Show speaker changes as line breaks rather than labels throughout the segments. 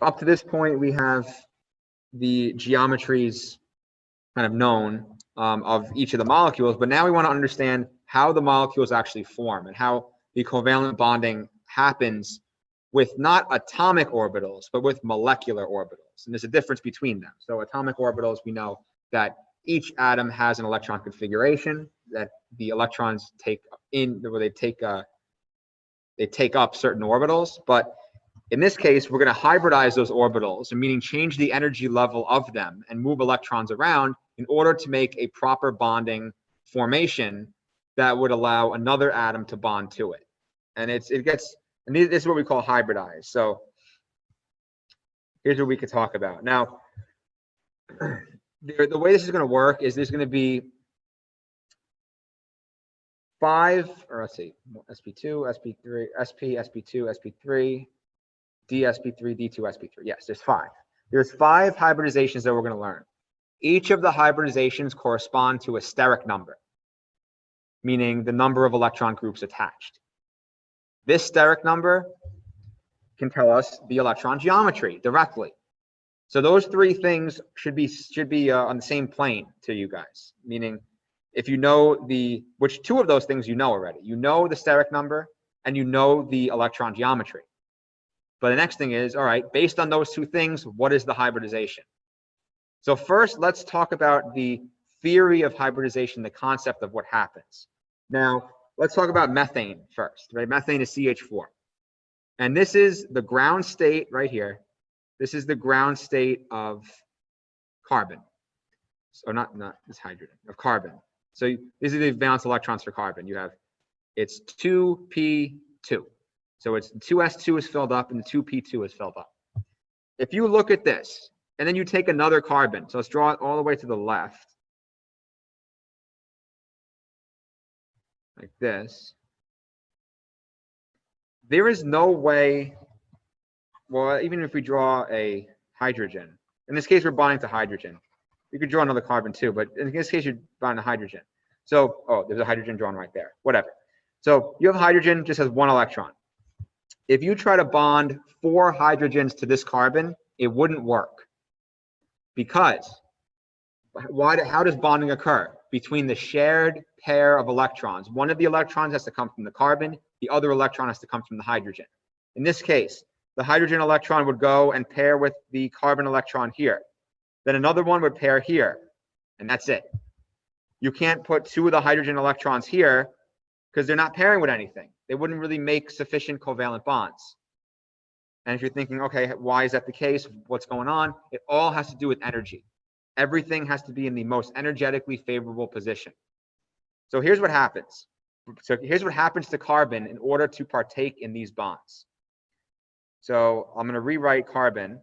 up to this point, we have the geometries kind of known of each of the molecules, but now we want to understand how the molecules actually form and how the covalent bonding happens with not atomic orbitals, but with molecular orbitals. And there's a difference between them. So atomic orbitals, we know that each atom has an electron configuration that the electrons take in, where they take up certain orbitals. But in this case, we're going to hybridize those orbitals, meaning change the energy level of them and move electrons around in order to make a proper bonding formation that would allow another atom to bond to it. And this is what we call hybridized. So here's what we could talk about. Now, the way this is going to work is there's going to be 5, or let's see, sp2, sp3, sp, sp2, sp3, d, sp3, d2, sp3. Yes, there's 5. There's 5 hybridizations that we're going to learn. Each of the hybridizations correspond to a steric number, meaning the number of electron groups attached. This steric number can tell us the electron geometry directly. So those 3 things should be on the same plane to you guys, meaning if you know which 2 of those things you know already. You know the steric number and you know the electron geometry. But the next thing is, all right, based on those 2 things, what is the hybridization? So first, let's talk about the theory of hybridization, the concept of what happens. Now, let's talk about methane first, right? Methane is CH4. And this is the ground state right here. This is the ground state of carbon. So not this hydrogen, of carbon. So these are the valence electrons for carbon. It's 2p2. So it's 2s2 is filled up and the 2p2 is filled up. If you look at this, and then you take another carbon, so let's draw it all the way to the left, like this. There is no way, well, even if we draw a hydrogen, in this case, we're bonding to hydrogen. You could draw another carbon too, but in this case, you're bonding to hydrogen. So, oh, there's a hydrogen drawn right there, whatever. So you have hydrogen, just has 1 electron. If you try to bond 4 hydrogens to this carbon, it wouldn't work. Because how does bonding occur? Between the shared pair of electrons. One of the electrons has to come from the carbon, the other electron has to come from the hydrogen. In this case, the hydrogen electron would go and pair with the carbon electron here. Then another one would pair here, and that's it. You can't put 2 of the hydrogen electrons here because they're not pairing with anything. They wouldn't really make sufficient covalent bonds. And if you're thinking, okay, why is that the case? What's going on? It all has to do with energy. Everything has to be in the most energetically favorable position. So here's what happens. So here's what happens to carbon in order to partake in these bonds. So I'm going to rewrite carbon.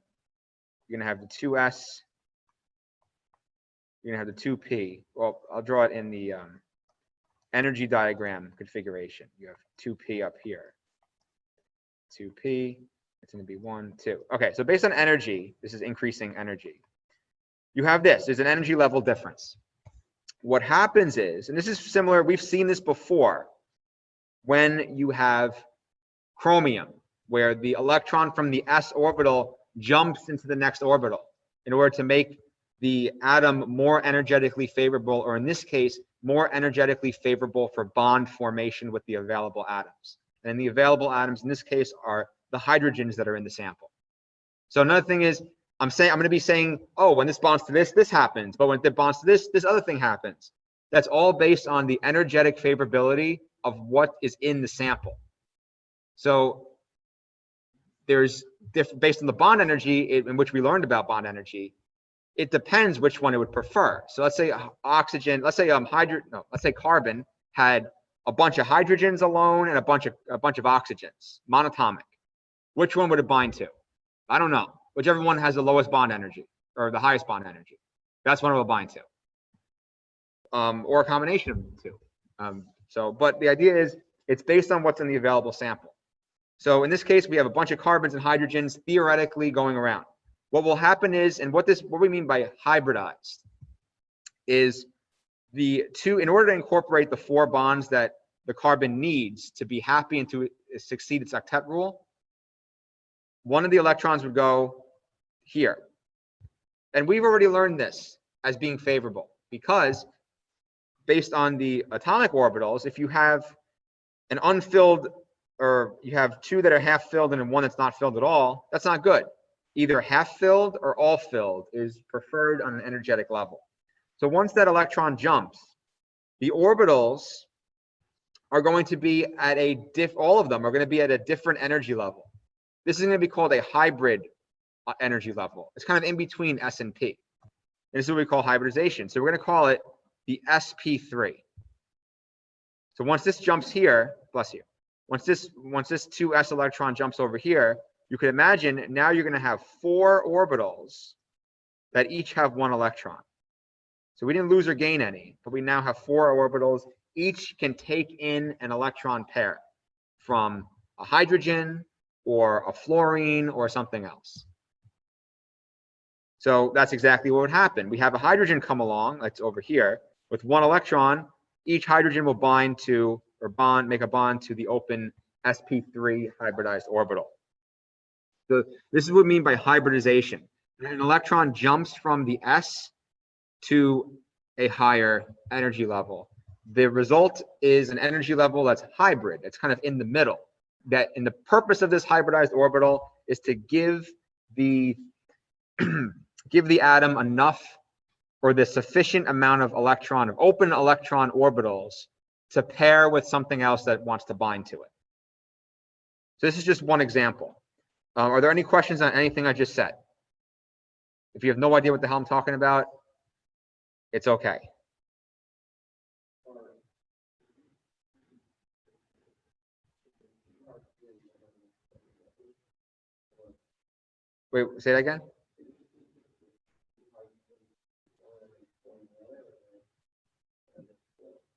You're going to have the 2s. You're going to have the 2p. Well, I'll draw it in the energy diagram configuration. You have 2p up here. 2p. It's going to be 1, 2. Okay, so based on energy, this is increasing energy. You have this. There's an energy level difference. What happens is, and this is similar, we've seen this before, when you have chromium, where the electron from the s orbital jumps into the next orbital in order to make the atom more energetically favorable, or in this case, more energetically favorable for bond formation with the available atoms. And the available atoms in this case are the hydrogens that are in the sample. So another thing is, I'm going to be saying, oh, when this bonds to this, this happens. But when it bonds to this, this other thing happens. That's all based on the energetic favorability of what is in the sample. So there's based on the bond energy in which we learned about bond energy, it depends which one it would prefer. So let's say oxygen, let's say carbon had a bunch of hydrogens alone and a bunch of oxygens, monatomic. Which one would it bind to? I don't know. Whichever one has the lowest bond energy or the highest bond energy, that's one it will bind to, or a combination of the 2. But the idea is it's based on what's in the available sample. So in this case, we have a bunch of carbons and hydrogens theoretically going around. What will happen is, and what we mean by hybridized, is the 2, in order to incorporate the 4 bonds that the carbon needs to be happy and to succeed its octet rule, one of the electrons would go here. And we've already learned this as being favorable because based on the atomic orbitals, if you have an unfilled, or you have two that are half filled and one that's not filled at all, that's not good. Either half filled or all filled is preferred on an energetic level. So once that electron jumps, the orbitals are going to be at all of them are going to be at a different energy level. This is going to be called a hybrid energy level. It's kind of in between S and P. And this is what we call hybridization. So we're going to call it the sp3. So once this jumps here, bless you, once this 2s electron jumps over here, you can imagine now you're going to have 4 orbitals that each have 1 electron. So we didn't lose or gain any, but we now have 4 orbitals. Each can take in an electron pair from a hydrogen or a fluorine or something else. So that's exactly what would happen. We have a hydrogen come along, that's over here, with 1 electron. Each hydrogen will bind to, or make a bond to the open sp3 hybridized orbital. So this is what we mean by hybridization. An electron jumps from the s to a higher energy level. The result is an energy level that's hybrid. It's kind of in the middle. That, and the purpose of this hybridized orbital is to give the atom enough, or the sufficient amount of open electron orbitals to pair with something else that wants to bind to it. So this is just one example. Are there any questions on anything I just said? If you have no idea what the hell I'm talking about, it's okay. Wait, say that again?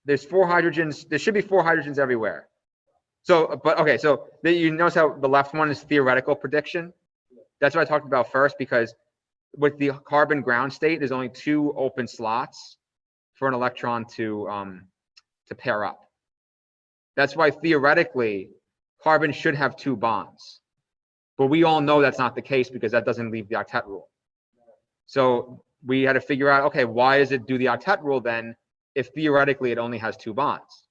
There's 4 hydrogens. There should be 4 hydrogens everywhere. So, but okay, so you notice how the left one is theoretical prediction? That's what I talked about first, because with the carbon ground state, there's only 2 open slots for an electron to pair up. That's why theoretically, carbon should have 2 bonds. But we all know that's not the case because that doesn't leave the octet rule. So we had to figure out, okay, why does it do the octet rule then if theoretically it only has 2 bonds?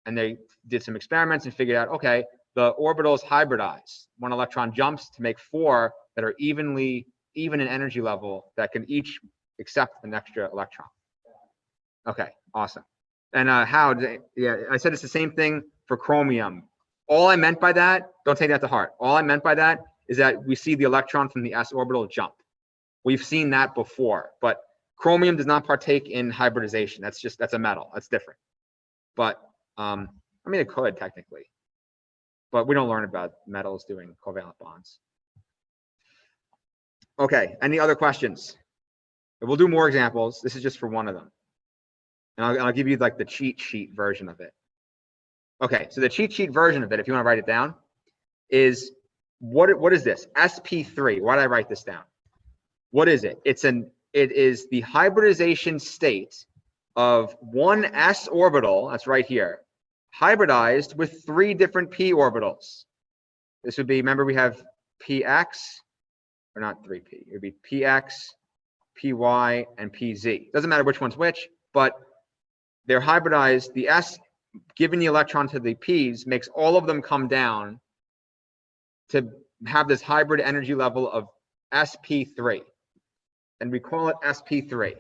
And they did some experiments and figured out, okay, the orbitals hybridize. 1 electron jumps to make 4 that are even in energy level that can each accept an extra electron. Okay, awesome. And yeah, I said it's the same thing for chromium. All I meant by that, don't take that to heart. All I meant by that is that we see the electron from the s orbital jump. We've seen that before, but chromium does not partake in hybridization. That's a metal. That's different. But I mean, it could technically, but we don't learn about metals doing covalent bonds. Okay, any other questions? We'll do more examples. This is just for one of them. And I'll give you like the cheat sheet version of it. Okay, so the cheat sheet version of it, if you want to write it down, is what is this? sp3. Why did I write this down? What is it? It is the hybridization state of 1 s orbital, that's right here, hybridized with 3 different p orbitals. This would be, remember we have px, or not 3p, it would be px, py, and pz. Doesn't matter which one's which, but they're hybridized. The s giving the electron to the p's makes all of them come down to have this hybrid energy level of sp3. And we call it sp3.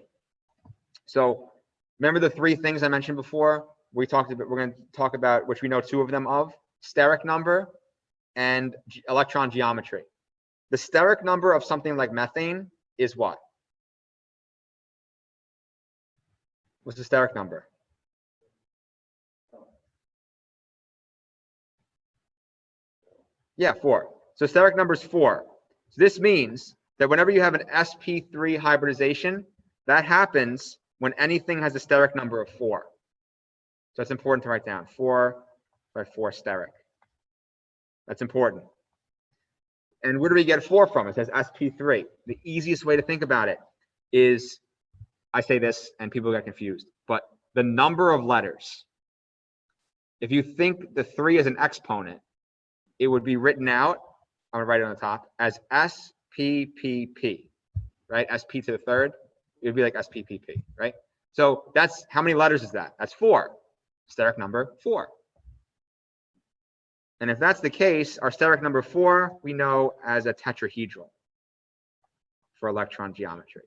So remember the 3 things I mentioned before? We're going to talk about, which we know 2 of them of, steric number and electron geometry. The steric number of something like methane is what? What's the steric number? Yeah, 4. So steric number is 4. So this means that whenever you have an sp3 hybridization, that happens when anything has a steric number of 4. So it's important to write down 4 by 4 steric. That's important. And where do we get 4 from? It says sp3. The easiest way to think about it is, I say this and people get confused, but the number of letters. If you think the 3 is an exponent, it would be written out, I'm going to write it on the top, as s SPPP, right? SP to the third, it would be like SPPP, right? So that's, how many letters is that? That's 4. Steric number 4. And if that's the case, our steric number 4 we know as a tetrahedral for electron geometry.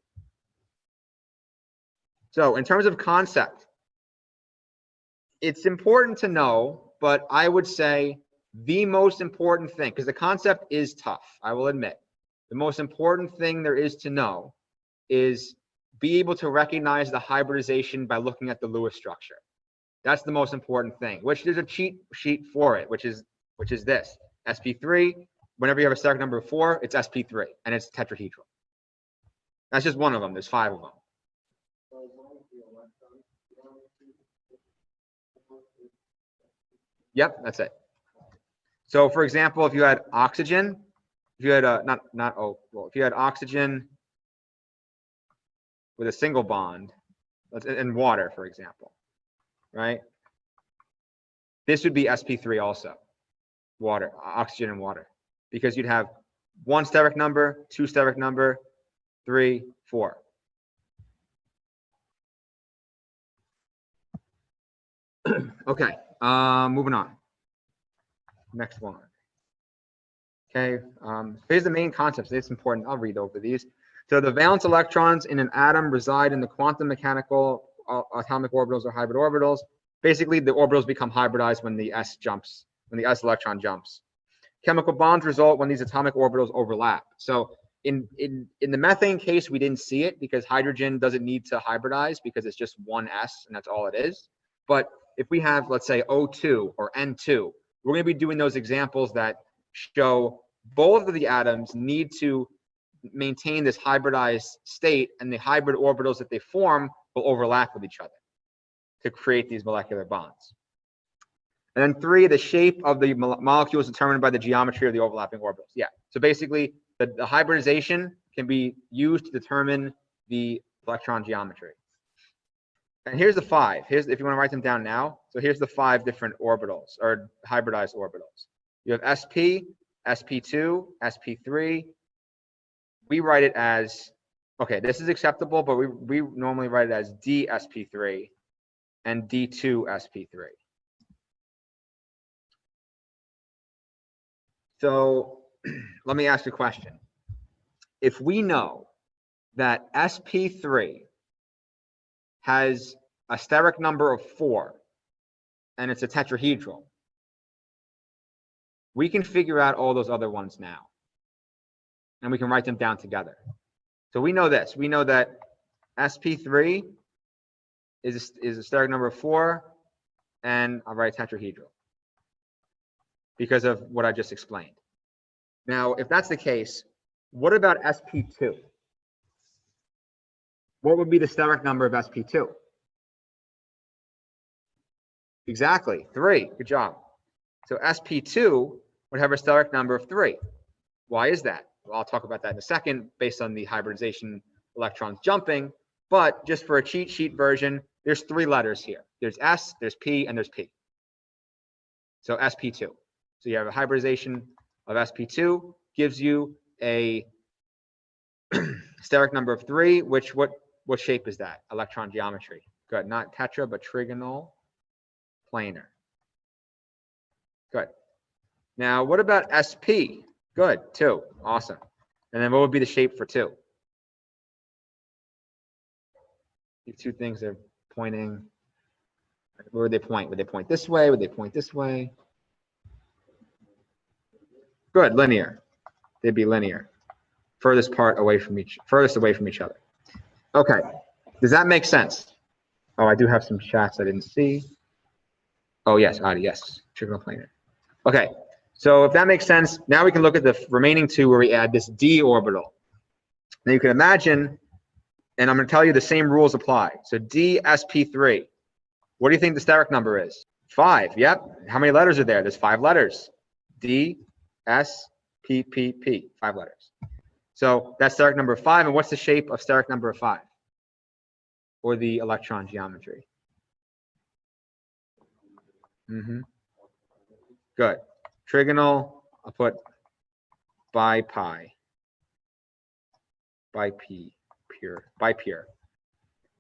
So in terms of concept, it's important to know, but I would say the most important thing, because the concept is tough, I will admit, the most important thing there is to know is be able to recognize the hybridization by looking at the Lewis structure. That's the most important thing, which there's a cheat sheet for it, which is this SP3. Whenever you have a steric number of 4, it's SP3 and it's tetrahedral. That's just one of them. There's 5 of them. Yep, that's it. So for example, if you had oxygen, if you had if you had oxygen with a single bond, in water, for example, right? This would be SP3 also, water, oxygen and water, because you'd have 1 steric number, 2 steric number, 3, 4. Okay, moving on. Next one. Okay, here's the main concepts. It's important. I'll read over these. So the valence electrons in an atom reside in the quantum mechanical atomic orbitals or hybrid orbitals. Basically, the orbitals become hybridized when the s jumps, when the s electron jumps. Chemical bonds result when these atomic orbitals overlap. So in the methane case, we didn't see it because hydrogen doesn't need to hybridize because it's just one s and that's all it is. But if we have, let's say, O2 or N2, we're going to be doing those examples that show both of the atoms need to maintain this hybridized state, and the hybrid orbitals that they form will overlap with each other to create these molecular bonds. And then 3, the shape of the molecule is determined by the geometry of the overlapping orbitals. Yeah, so basically the hybridization can be used to determine the electron geometry. And here's the 5. Here's, if you want to write them down now. So here's the 5 different orbitals or hybridized orbitals. You have SP, SP2, SP3. We write it as, okay, this is acceptable, but we normally write it as DSP3 and D2SP3. So let me ask you a question. If we know that SP3 has a steric number of 4 and it's a tetrahedral, we can figure out all those other ones now and we can write them down together. So we know this. We know that SP3 is a steric number of 4 and I'll write tetrahedral because of what I just explained. Now, if that's the case, what about SP2? What would be the steric number of SP2? Exactly, 3. Good job. So SP2 would have a steric number of 3. Why is that? Well, I'll talk about that in a second based on the hybridization electrons jumping. But just for a cheat sheet version, there's 3 letters here. There's S, there's P, and there's P. So SP2. So you have a hybridization of SP2 gives you a steric number of 3, which what shape is that? Electron geometry. Good, not tetra, but trigonal planar. Good. Now, what about SP? Good, 2. Awesome. And then what would be the shape for 2? These 2 things are pointing. Where would they point? Would they point this way? Would they point this way? Good, linear. They'd be linear. Furthest away from each other. Okay. Does that make sense? Oh, I do have some chats I didn't see. Oh, yes, Adi, yes. Trigonal planar. Okay. So if that makes sense, now we can look at the remaining 2 where we add this d orbital. Now you can imagine, and I'm going to tell you the same rules apply. So DSP3. What do you think the steric number is? 5. Yep. How many letters are there? There's 5 letters. D, S, P, P, P. 5 letters. So that's steric number 5. And what's the shape of steric number 5? Or the electron geometry? Good. Trigonal, I'll put bi pi. Bipair.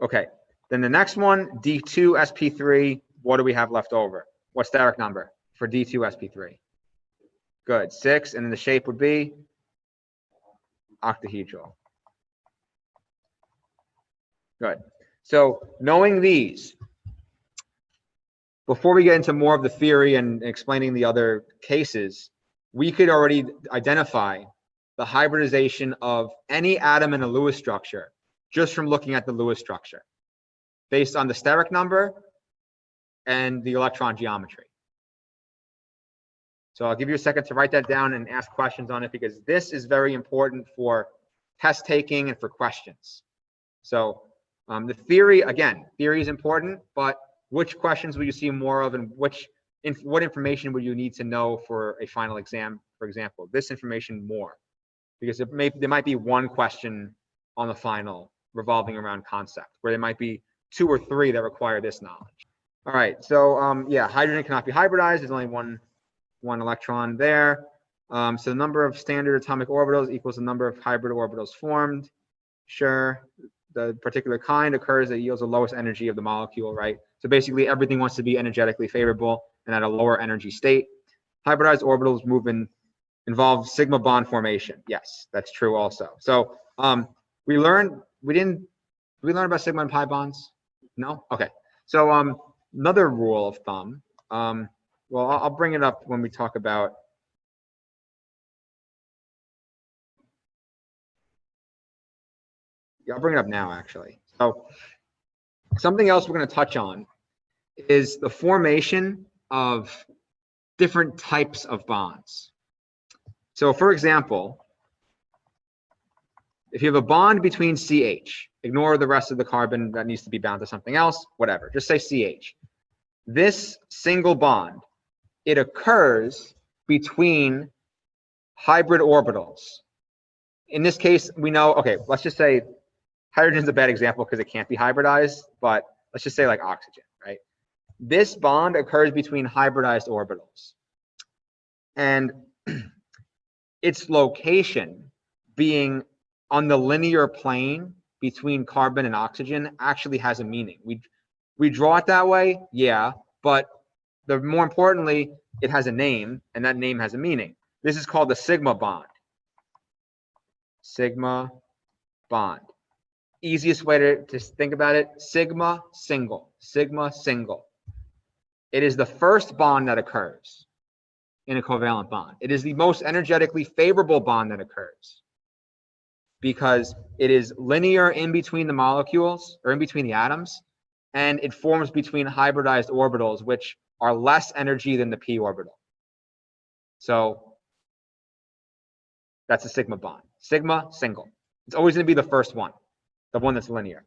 Okay, then the next one, D2 sp3. What do we have left over? What's the steric number for D2 sp3? Good, 6, and then the shape would be octahedral. Good. So knowing these, before we get into more of the theory and explaining the other cases, we could already identify the hybridization of any atom in a Lewis structure just from looking at the Lewis structure based on the steric number and the electron geometry. So I'll give you a second to write that down and ask questions on it, because this is very important for test taking and for questions. So the theory, again, theory is important, but which questions will you see more of, and what information would you need to know for a final exam, for example? This information more, because there might be one question on the final revolving around concept, where there might be 2 or 3 that require this knowledge. All right, so yeah, hydrogen cannot be hybridized. There's only one electron there. So the number of standard atomic orbitals equals the number of hybrid orbitals formed. Sure, the particular kind occurs that yields the lowest energy of the molecule, right? So basically everything wants to be energetically favorable and at a lower energy state. Hybridized orbitals involve sigma bond formation. Yes, that's true also. So we learn about sigma and pi bonds? No? Okay. So another rule of thumb, well, I'll bring it up when we talk about I'll bring it up now, actually. So something else we're going to touch on is the formation of different types of bonds. So for example, if you have a bond between CH, ignore the rest of the carbon that needs to be bound to something else, whatever, just say CH. This single bond, it occurs between hybrid orbitals. In this case, we know, okay, let's just say hydrogen's a bad example because it can't be hybridized, but let's just say like oxygen, right? This bond occurs between hybridized orbitals. And its location being on the linear plane between carbon and oxygen actually has a meaning. We draw it that way, yeah, but more importantly, it has a name, and that name has a meaning. This is called the sigma bond. Sigma bond. Easiest way to think about it, sigma single, sigma single. It is the first bond that occurs in a covalent bond. It is the most energetically favorable bond that occurs because it is linear in between the molecules or in between the atoms, and it forms between hybridized orbitals, which are less energy than the p orbital. So that's a sigma bond. Sigma single. It's always going to be the first one, the one that's linear.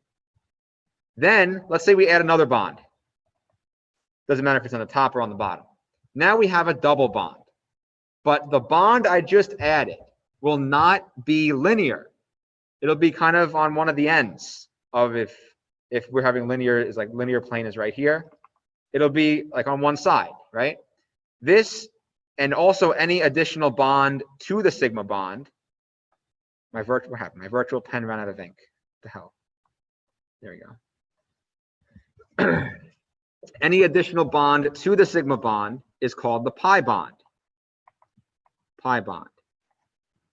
Then let's say we add another bond. Doesn't matter if it's on the top or on the bottom. Now we have a double bond. But the bond I just added will not be linear. It'll be kind of on one of the ends of if we're having linear, is like linear plane is right here. It'll be like on one side, right? This, and also any additional bond to the sigma bond. What happened? My virtual pen ran out of ink. What the hell? There we go. Any additional bond to the sigma bond is called the pi bond. Pi bond.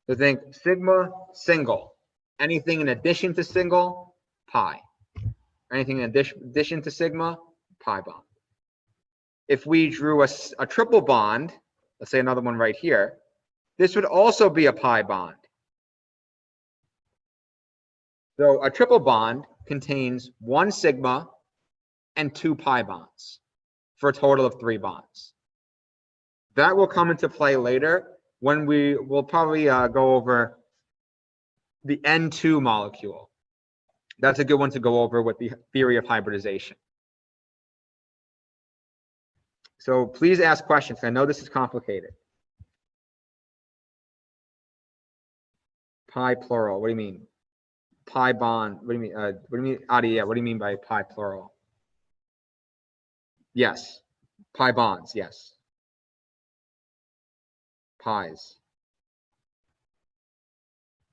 So think sigma single. Anything in addition to single, pi. Anything in addition to sigma, pi bond. If we drew a triple bond, let's say another one right here, this would also be a pi bond. So a triple bond contains 1 sigma and 2 pi bonds for a total of 3 bonds. That will come into play later when we will probably go over the N2 molecule. That's a good one to go over with the theory of hybridization. So please ask questions. I know this is complicated. Pi plural, what do you mean? Pi bond, what do you mean? What do you mean, Adi, yeah, what do you mean by pi plural? Yes, pi bonds, yes. Pies.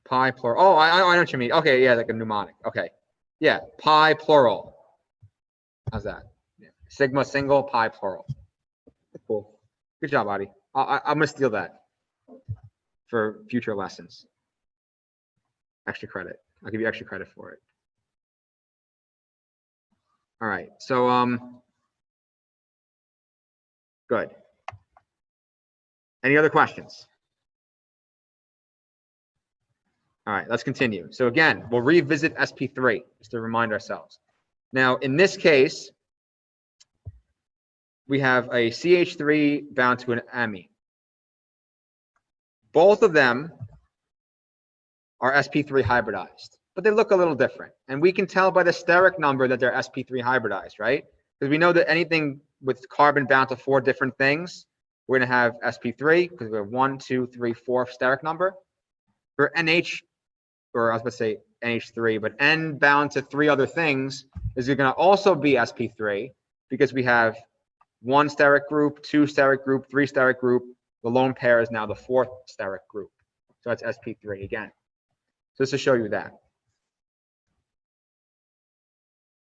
pi plural. Oh, I know what you mean. Okay, yeah, like a mnemonic. Okay, yeah, pi plural. How's that? Yeah. Sigma single, pi plural. Cool. Good job, Adi. I'm gonna steal that for future lessons. Extra credit. I'll give you extra credit for it. All right. So good. Any other questions? All right, let's continue. So again, we'll revisit sp3 just to remind ourselves. Now, in this case, we have a CH3 bound to an Me. Both of them are sp3 hybridized, but they look a little different. And we can tell by the steric number that they're sp3 hybridized, right? Because we know that anything with carbon bound to 4 different things, we're going to have sp3 because we have 1, 2, 3, 4 steric number. For NH, or I was about to say NH3, but N bound to 3 other things is going to also be sp3 because we have 1 steric group, 2 steric group, 3 steric group. The lone pair is now the 4th steric group. So that's sp3 again. So just to show you that.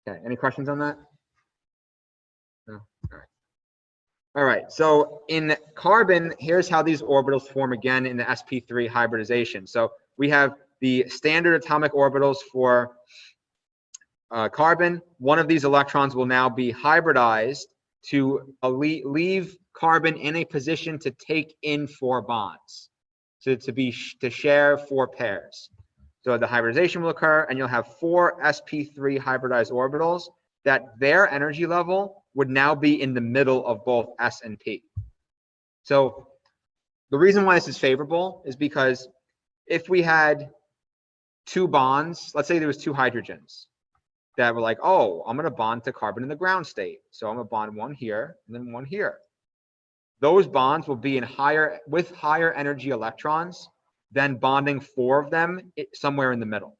Okay, any questions on that? No? All right. All right, so in carbon, here's how these orbitals form again in the sp3 hybridization. So we have the standard atomic orbitals for carbon. One of these electrons will now be hybridized to leave carbon in a position to take in 4 bonds, to share 4 pairs. So the hybridization will occur, and you'll have 4 sp3 hybridized orbitals that their energy level would now be in the middle of both s and p. So the reason why this is favorable is because if we had 2 bonds, let's say there was 2 hydrogens that were like, oh, I'm going to bond to carbon in the ground state. So I'm going to bond 1 here and then 1 here. Those bonds will be with higher energy electrons than bonding 4 of them somewhere in the middle.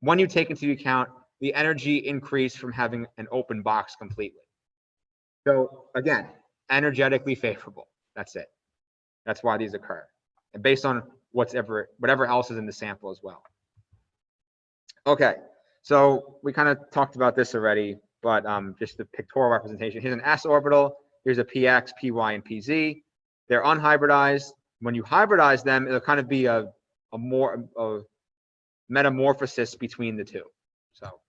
When you take into account the energy increase from having an open box completely. So again, energetically favorable. That's it. That's why these occur. And based on whatever else is in the sample as well. Okay, so we kind of talked about this already, but just the pictorial representation. Here's an s orbital. Here's a px, py, and pz. They're unhybridized. When you hybridize them, it'll kind of be a metamorphosis between the two. So,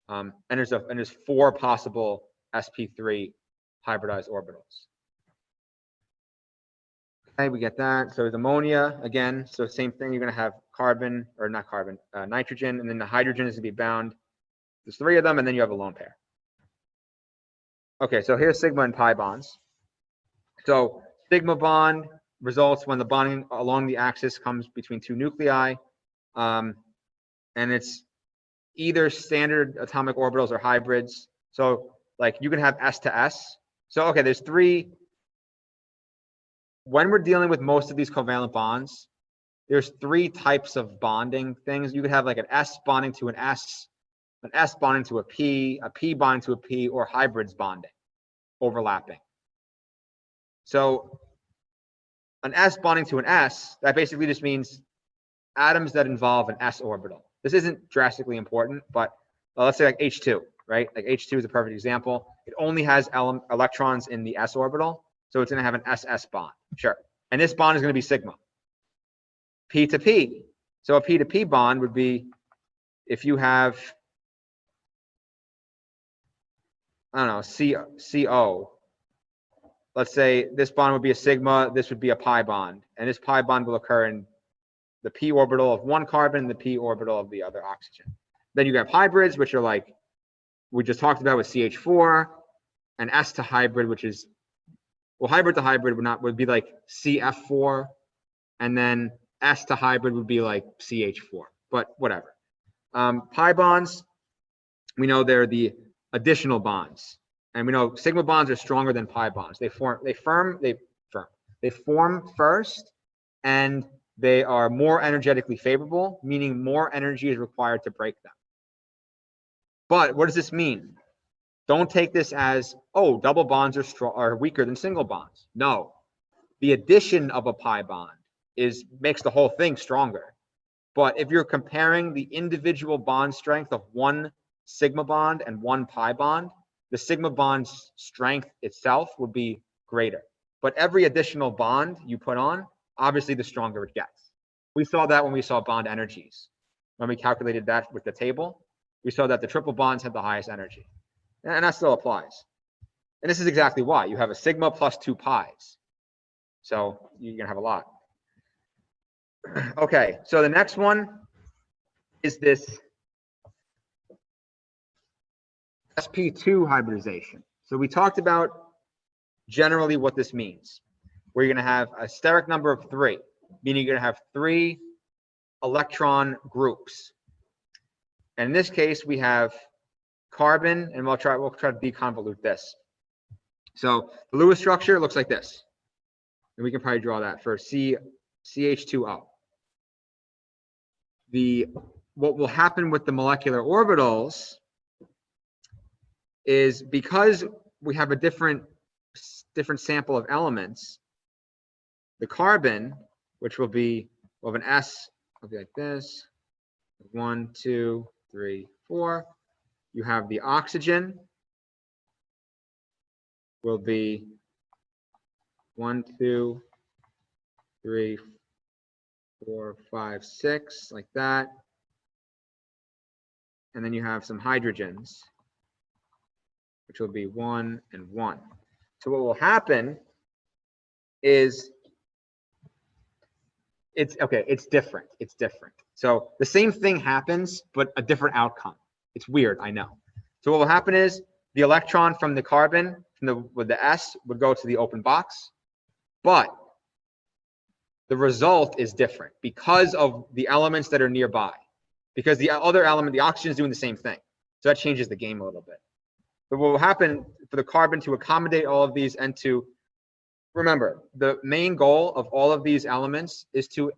and there's 4 possible sp3 hybridized orbitals. Okay, we get that. So there's ammonia again. So same thing. You're going to have carbon, or not carbon, nitrogen, and then the hydrogen is going to be bound. There's 3 of them, and then you have a lone pair. Okay, so here's sigma and pi bonds. So sigma bond results when the bonding along the axis comes between 2 nuclei, and it's either standard atomic orbitals or hybrids. So like you can have s to s. So okay, there's 3. When we're dealing with most of these covalent bonds, there's 3 types of bonding things. You could have like an S bonding to an S bonding to a P bonding to a P, or hybrids bonding, overlapping. So an S bonding to an S, that basically just means atoms that involve an S orbital. This isn't drastically important, but let's say like H2, right? Like H2 is a perfect example. It only has electrons in the S orbital, so it's going to have an SS bond. Sure. And this bond is going to be sigma. P to P. So a P to P bond would be if you have, I don't know, CO. Let's say this bond would be a sigma, this would be a pi bond. And this pi bond will occur in the p orbital of 1 carbon and the p orbital of the other oxygen. Then you have hybrids, which are like we just talked about with CH4, and S to hybrid, which is, well, hybrid to hybrid would be like CF4, and then S to hybrid would be like CH4, but whatever. Pi bonds, we know they're the additional bonds, and we know sigma bonds are stronger than pi bonds. They form first, and they are more energetically favorable, meaning more energy is required to break them. But what does this mean? Don't take this as, oh, double bonds are weaker than single bonds. No, the addition of a pi bond makes the whole thing stronger. But if you're comparing the individual bond strength of one sigma bond and one pi bond, the sigma bond's strength itself would be greater. But every additional bond you put on, obviously the stronger it gets. We saw that when we saw bond energies. When we calculated that with the table, we saw that the triple bonds had the highest energy. And that still applies. And this is exactly why. You have a sigma plus 2 pi's. So you're going to have a lot. Okay, so the next one is this sp2 hybridization. So we talked about generally what this means, where you're going to have a steric number of 3, meaning you're going to have 3 electron groups. And in this case, we have carbon, and we'll try to deconvolute this. So the Lewis structure looks like this. And we can probably draw that for CH2O. What will happen with the molecular orbitals is, because we have a different sample of elements, the carbon, which will be of an S, will be like this, 1, 2, 3, 4. You have the oxygen, will be 1, 2, 3, 4, 5, 6, like that. And then you have some hydrogens, which will be 1 and 1. So what will happen is it's different. It's different. So the same thing happens, but a different outcome. It's weird, I know. So what will happen is the electron from the carbon, with the S, would go to the open box, but the result is different because of the elements that are nearby. Because the other element, the oxygen, is doing the same thing. So that changes the game a little bit. But what will happen for the carbon to accommodate all of these and to, remember, the main goal of all of these elements is to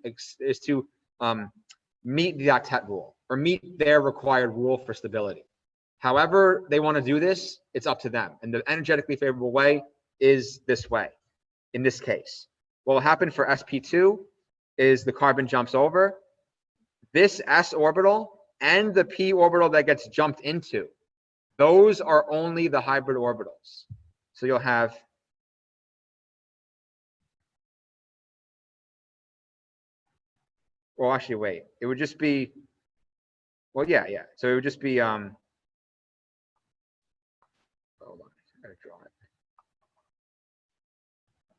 meet the octet rule, or meet their required rule for stability. However they want to do this, it's up to them. And the energetically favorable way is this way, in this case. What will happen for sp2 is the carbon jumps over. This s orbital and the p orbital that gets jumped into, those are only the hybrid orbitals. So you'll have well, actually, wait. It would just be, well, yeah. So it would just be, hold on, I gotta draw it.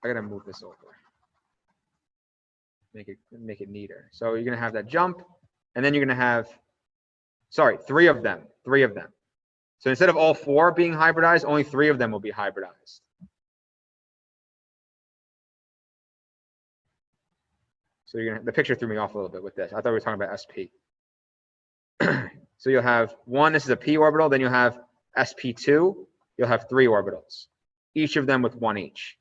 I gotta move this over. Make it neater. So you're gonna have that jump, and then you're gonna have, sorry, 3 of them. So instead of all 4 being hybridized, only 3 of them will be hybridized. So you're gonna, the picture threw me off a little bit with this. I thought we were talking about sp. So you'll have 1, this is a p orbital, then you'll have sp2, you'll have 3 orbitals, each of them with 1 each.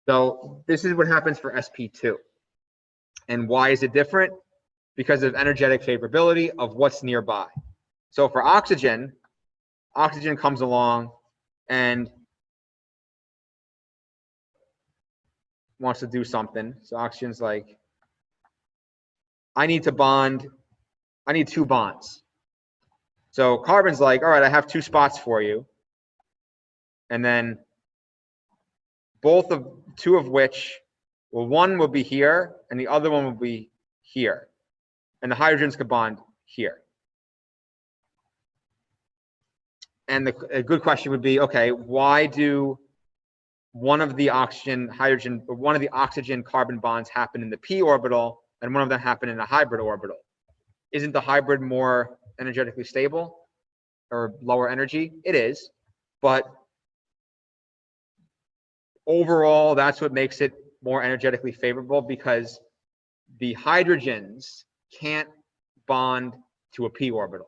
So this is what happens for sp2. And why is it different? Because of energetic favorability of what's nearby. So for oxygen comes along and wants to do something. So oxygen's like, I need 2 bonds. So carbon's like, all right, I have 2 spots for you. And then 2 of which, well, one will be here and the other one will be here. And the hydrogens could bond here. And a good question would be, okay, why do one of the oxygen carbon bonds happen in the p orbital and one of them happen in a hybrid orbital? Isn't the hybrid more energetically stable or lower energy? It is, but overall, that's what makes it more energetically favorable, because the hydrogens can't bond to a p orbital.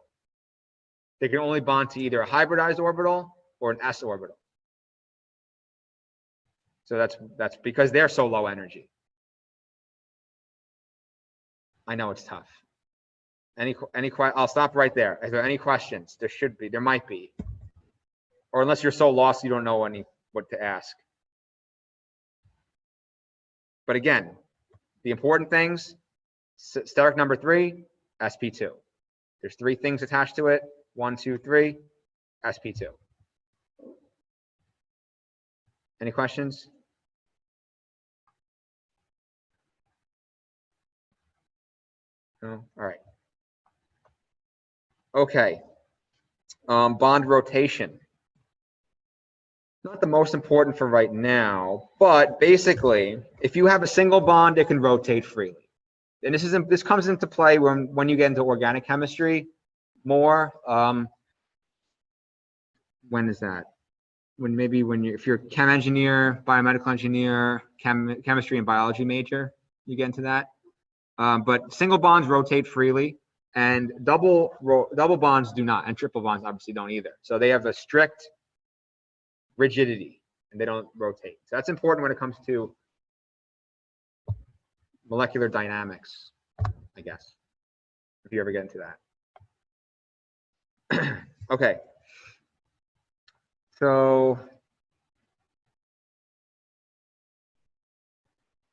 They can only bond to either a hybridized orbital or an s orbital. So that's because they're so low energy. I know it's tough. I'll stop right there. Is there any questions? There might be. Or unless you're so lost you don't know what to ask. But again, the important things, Steric number 3, sp2. There's 3 things attached to it. 1, 2, 3, sp2. Any questions? No? All right. Okay. Bond rotation. Not the most important for right now, but basically, if you have a single bond, it can rotate freely. And this comes into play when you get into organic chemistry more. When is that? If you're a chem engineer, biomedical engineer, chemistry and biology major, you get into that. But single bonds rotate freely, and double bonds do not, and triple bonds obviously don't either. So they have a strict rigidity, and they don't rotate. So that's important when it comes to molecular dynamics, I guess, if you ever get into that. Okay. So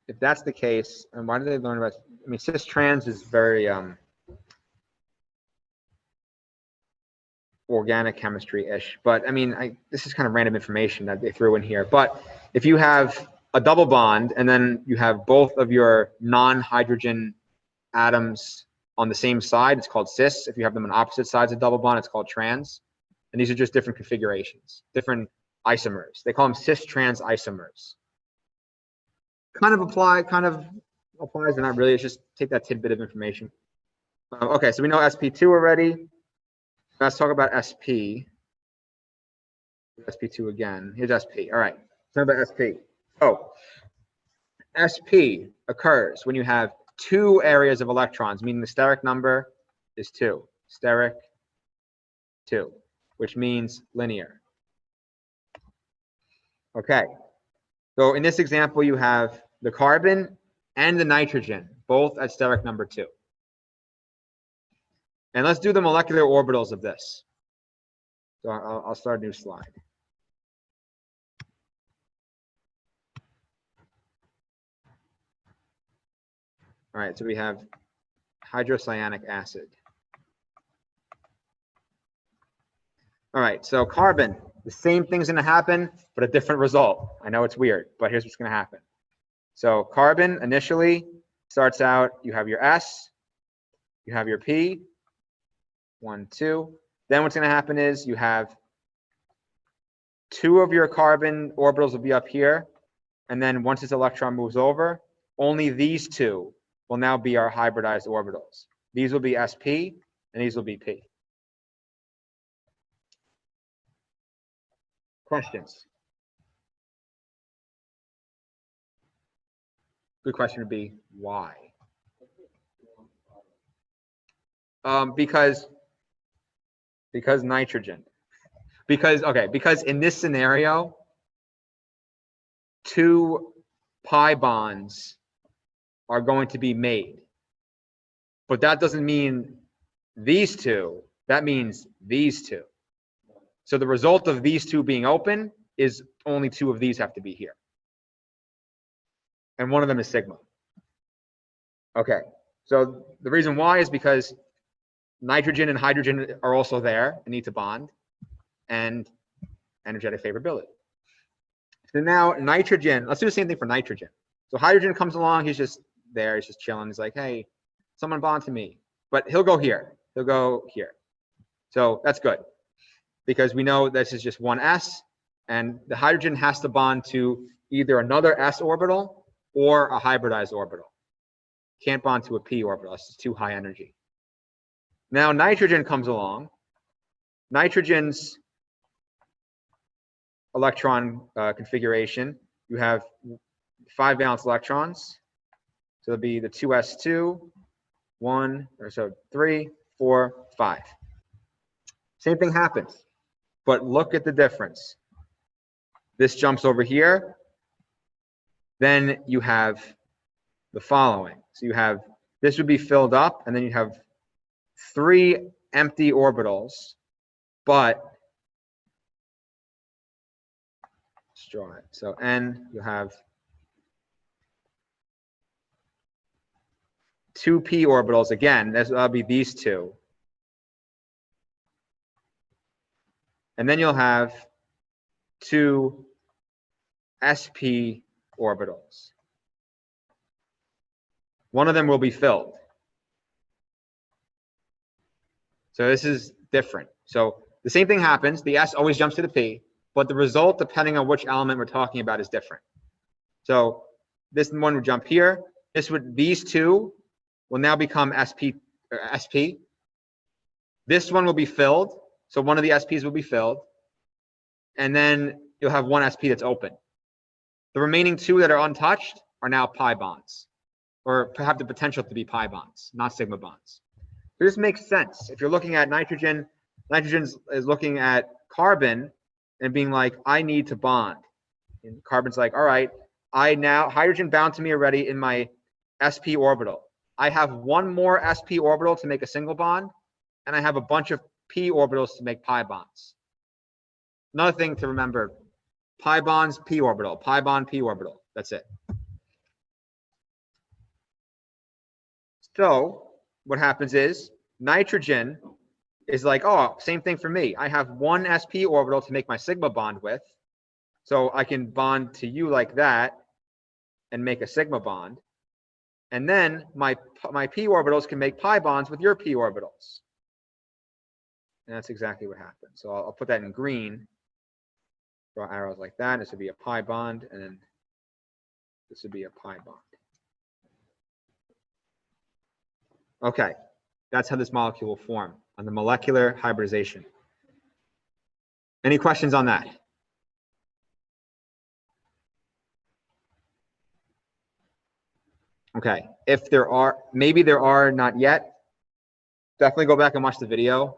if that's the case, and why do they learn about, I mean, cis-trans is very organic chemistry-ish, but I mean, this is kind of random information that they threw in here. But if you have a double bond and then you have both of your non-hydrogen atoms on the same side, it's called cis. If you have them on opposite sides of double bond, it's called trans. And these are just different configurations, different isomers. They call them cis-trans isomers. Kind of applies, but not really. It's just take that tidbit of information. Okay, so we know sp2 already. Let's talk about sp. sp2 again. Here's sp. All right, talk about sp. Oh, sp occurs when you have 2 areas of electrons, meaning the steric number is 2. Steric 2, which means linear. Okay, so in this example, you have the carbon and the nitrogen, both at steric number 2. And let's do the molecular orbitals of this. So I'll start a new slide. All right, so we have hydrocyanic acid. All right, so carbon, the same thing's going to happen, but a different result. I know it's weird, but here's what's going to happen. So carbon initially starts out, you have your S, you have your P, 1, 2. Then what's going to happen is you have 2 of your carbon orbitals will be up here. And then once this electron moves over, only these 2 will now be our hybridized orbitals. These will be sp, and these will be p. Questions? Good question would be why? Because nitrogen. Because in this scenario, 2 pi bonds are going to be made. But that doesn't mean these 2, that means these 2. So the result of these 2 being open is only 2 of these have to be here. And one of them is sigma. Okay, so the reason why is because nitrogen and hydrogen are also there and need to bond, and energetic favorability. So now nitrogen, let's do the same thing for nitrogen. So hydrogen comes along, he's just there, he's just chilling. He's like, hey, someone bond to me. But he'll go here, he'll go here. So that's good, because we know this is just one s, and the hydrogen has to bond to either another s orbital or a hybridized orbital. Can't bond to a p orbital, it's too high energy. Now nitrogen comes along. Nitrogen's electron configuration, you have 5 valence electrons. So it'll be the 2s2, 1, or so 3, 4, 5. Same thing happens, but look at the difference. This jumps over here. Then you have the following. So you have, this would be filled up, and then you have 3 empty orbitals, but let's draw it. So N, you have two p orbitals again. That'll be these two. And then you'll have two sp orbitals. One of them will be filled. So this is different. So the same thing happens. The S always jumps to the P, but the result, depending on which element we're talking about, is different. So this one would jump here. These two will now become SP. This one will be filled. So one of the SPs will be filled. And then you'll have one SP that's open. The remaining two that are untouched are now pi bonds, or have the potential to be pi bonds, not sigma bonds. So this makes sense. If you're looking at nitrogen, nitrogen is looking at carbon and being like, I need to bond. And carbon's like, all right, hydrogen bound to me already in my sp orbital. I have one more sp orbital to make a single bond, and I have a bunch of p orbitals to make pi bonds. Another thing to remember, pi bonds, p orbital, pi bond, p orbital. That's it. So what happens is nitrogen is like, oh, same thing for me. I have one sp orbital to make my sigma bond with. So I can bond to you like that and make a sigma bond. And then my p orbitals can make pi bonds with your p orbitals. And that's exactly what happens. So I'll put that in green. Draw arrows like that. This would be a pi bond, and then this would be a pi bond. Okay, that's how this molecule will form on the molecular hybridization. Any questions on that? Okay, if there are, maybe there are not yet, definitely go back and watch the video.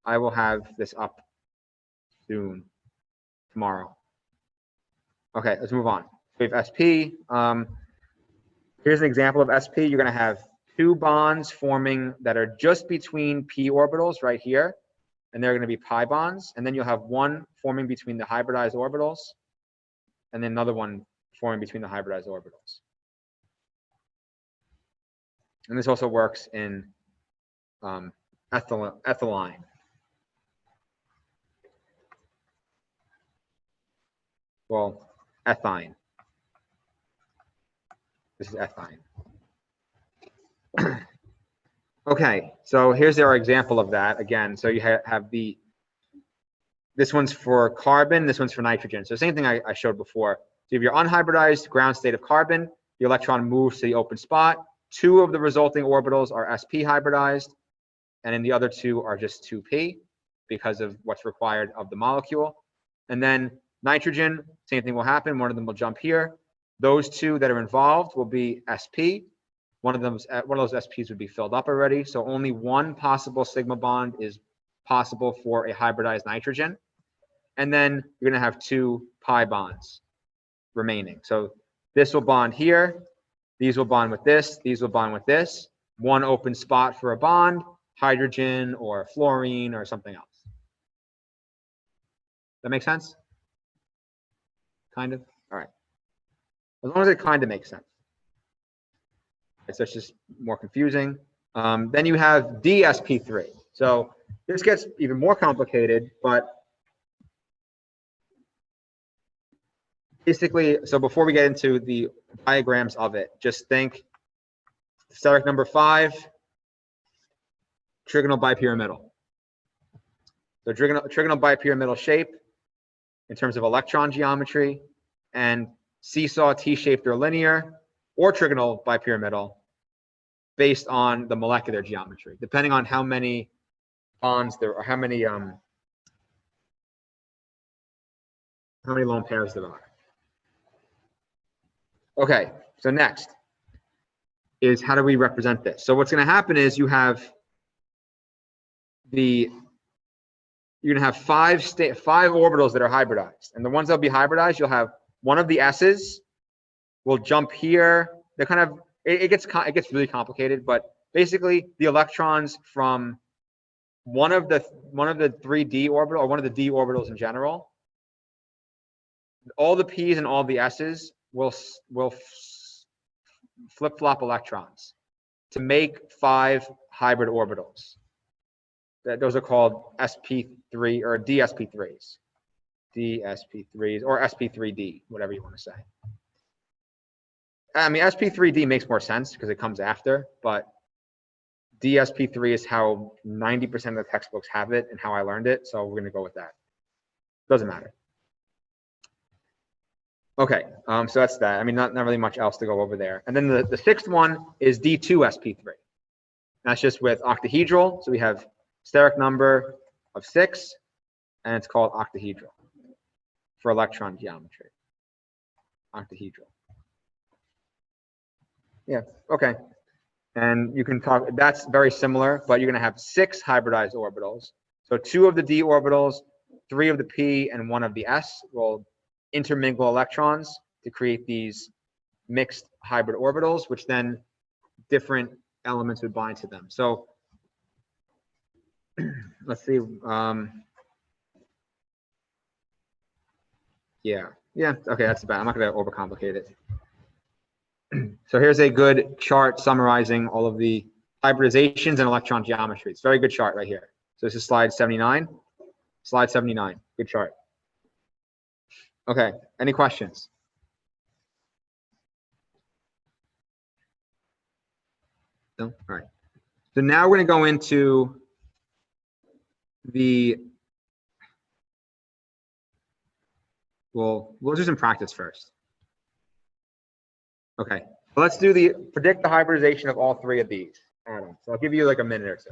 I will have this up soon, tomorrow. Okay, let's move on. We have SP. Here's an example of SP. You're going to have two bonds forming that are just between p orbitals right here, and they're going to be pi bonds. And then you'll have one forming between the hybridized orbitals, and then another one forming between the hybridized orbitals. And this also works in ethylene. Well, ethine. This is ethine. Okay, so here's our example of that again. So you have this one's for carbon, this one's for nitrogen. So same thing I showed before. So if you're unhybridized ground state of carbon, the electron moves to the open spot. Two of the resulting orbitals are sp hybridized, and then the other two are just 2p because of what's required of the molecule. And then nitrogen, same thing will happen. One of them will jump here. Those two that are involved will be sp. One of those SPs would be filled up already. So only one possible sigma bond is possible for a hybridized nitrogen. And then you're going to have two pi bonds remaining. So this will bond here. These will bond with this. These will bond with this. One open spot for a bond, hydrogen or fluorine or something else. That make sense? Kind of? All right. As long as it kind of makes sense. So it's just more confusing. Then you have DSP3. So this gets even more complicated, but basically, so before we get into the diagrams of it, just think steric number 5, trigonal bipyramidal. So trigonal bipyramidal shape in terms of electron geometry, and seesaw, T-shaped or linear, or trigonal bipyramidal based on the molecular geometry, depending on how many bonds there are, how many lone pairs there are. Okay, so next is how do we represent this? So what's going to happen is you're going to have five orbitals that are hybridized, and the ones that'll be hybridized, you'll have one of the S's will jump here. They're kind of it gets really complicated, but basically the electrons from one of the 3d orbital, or one of the d orbitals in general, all the P's and all the S's will flip-flop electrons to make 5 hybrid orbitals. Those are called sp3 or dsp3s. dsp3s or sp3d, whatever you want to say. I mean, sp3d makes more sense because it comes after, but dsp3 is how 90% of the textbooks have it and how I learned it, so we're going to go with that. Doesn't matter. Okay, so that's that. I mean, not really much else to go over there. And then the sixth one is D2sp3. That's just with octahedral. So we have steric number of 6, and it's called octahedral for electron geometry. Octahedral. Yeah, okay. And you can talk, that's very similar, but you're going to have 6 hybridized orbitals. So 2 of the d orbitals, 3 of the p, and 1 of the s will intermingle electrons to create these mixed hybrid orbitals, which then different elements would bind to them. So let's see. Yeah, okay, that's about it. I'm not going to overcomplicate it. So here's a good chart summarizing all of the hybridizations and electron geometry. It's a very good chart right here. So this is slide 79. Slide 79. Good chart. Okay, any questions? No? All right. So now we're going to go into we'll do some practice first. Okay, so let's do predict the hybridization of all 3 of these atoms. So I'll give you like a minute or 2.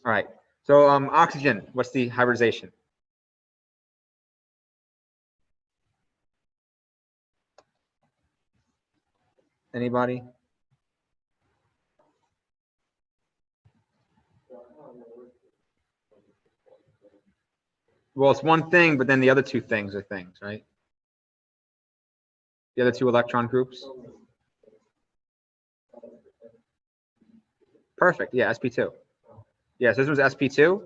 All right. So oxygen, what's the hybridization? Anybody? Well, it's one thing, but then the other 2 things are things, right? The other 2 electron groups. Perfect. Yeah, sp2. Yeah, so this was sp2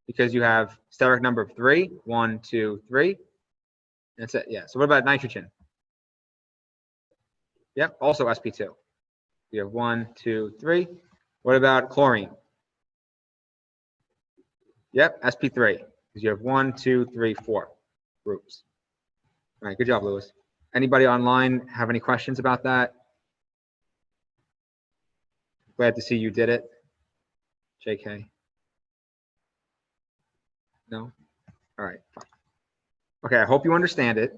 because you have steric number of 3. 1, 2, 3. That's it. Yeah. So what about nitrogen? Yep, also sp2. You have 1, 2, 3. What about chlorine? Yep, sp3 because you have 1, 2, 3, 4 groups. All right, good job, Lewis. Anybody online have any questions about that? Glad to see you did it. JK. No? All right. Okay, I hope you understand it.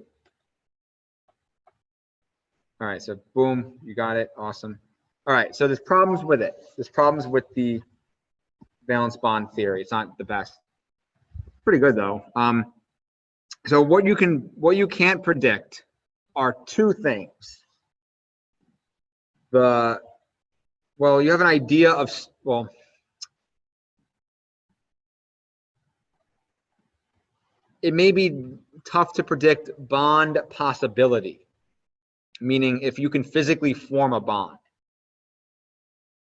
All right, so boom, you got it. Awesome. All right, so there's problems with it. There's problems with the valence bond theory. It's not the best. Pretty good though. So what you can't predict are 2 things. Well, you have an idea of, well, it may be tough to predict bond possibility, meaning if you can physically form a bond.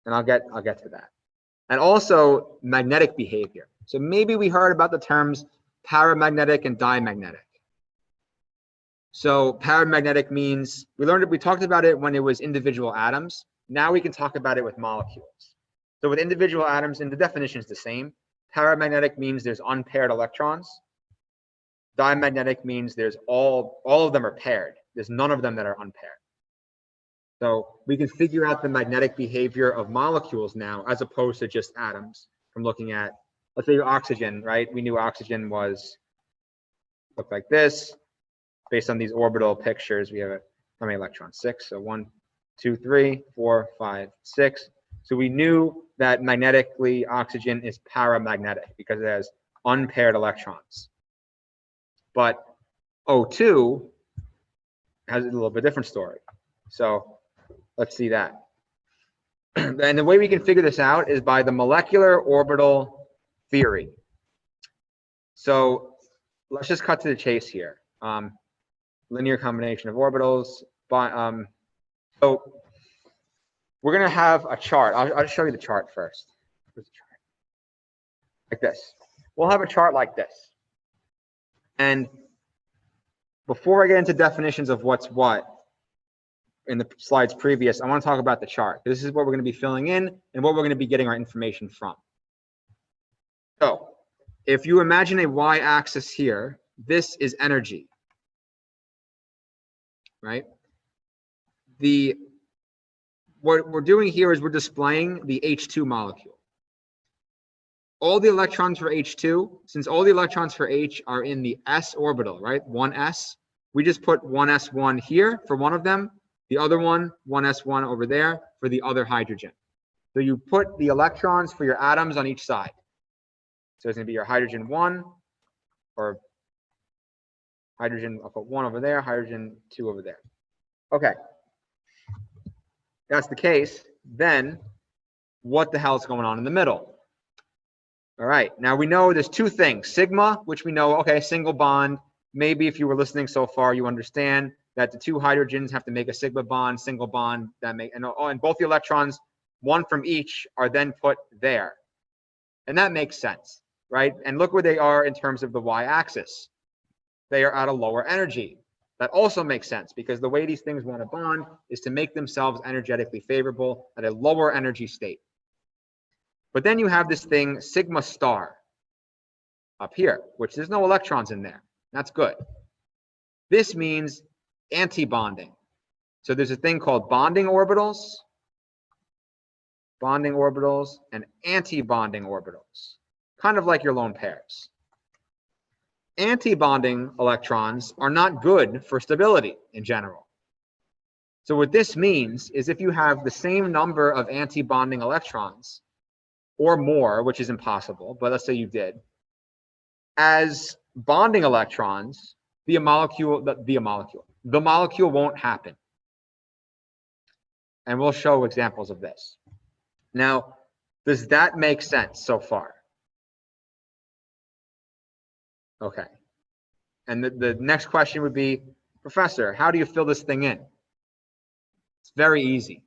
And I'll get to that. And also magnetic behavior. So maybe we heard about the terms paramagnetic and diamagnetic. So paramagnetic means, we talked about it when it was individual atoms. Now we can talk about it with molecules. So with individual atoms, and the definition is the same. Paramagnetic means there's unpaired electrons. Diamagnetic means there's all of them are paired. There's none of them that are unpaired. So we can figure out the magnetic behavior of molecules now, as opposed to just atoms, from looking at, let's say, oxygen, right? We knew oxygen looked like this. Based on these orbital pictures, we have how many electrons? 6. So 1, 2, 3, 4, 5, 6. So we knew that magnetically oxygen is paramagnetic because it has unpaired electrons. But O2 has a little bit different story. So let's see that. And the way we can figure this out is by the molecular orbital theory. So let's just cut to the chase here. Linear combination of orbitals. So we're going to have a chart. I'll show you the chart first. Where's the chart? Like this. We'll have a chart like this. And before I get into definitions of what's what in the slides previous, I want to talk about the chart. This is what we're going to be filling in and what we're going to be getting our information from. So if you imagine a y-axis here, this is energy, right? What we're doing here is we're displaying the H2 molecule. All the electrons for H2, since all the electrons for H are in the s orbital, right? 1s, we just put 1s1 here for one of them, the other one, 1s1 over there for the other hydrogen. So you put the electrons for your atoms on each side. So it's going to be your hydrogen 1, or hydrogen, I'll put 1 over there, hydrogen 2 over there. Okay. That's the case. Then what the hell is going on in the middle? All right. Now we know there's two things. Sigma, which we know, okay, single bond. Maybe if you were listening so far, you understand that the two hydrogens have to make a sigma bond, single bond, and both the electrons, one from each, are then put there. And that makes sense, right? And look where they are in terms of the y-axis. They are at a lower energy. That also makes sense because the way these things want to bond is to make themselves energetically favorable at a lower energy state. But then you have this thing, sigma star, up here, which there's no electrons in there. That's good. This means anti-bonding. So there's a thing called bonding orbitals, and anti-bonding orbitals, kind of like your lone pairs. Anti-bonding electrons are not good for stability in general. So what this means is if you have the same number of anti-bonding electrons, or more, which is impossible, but let's say you did, as bonding electrons, the molecule won't happen. And we'll show examples of this. Now, does that make sense so far? Okay. And the next question would be, Professor, how do you fill this thing in? It's very easy.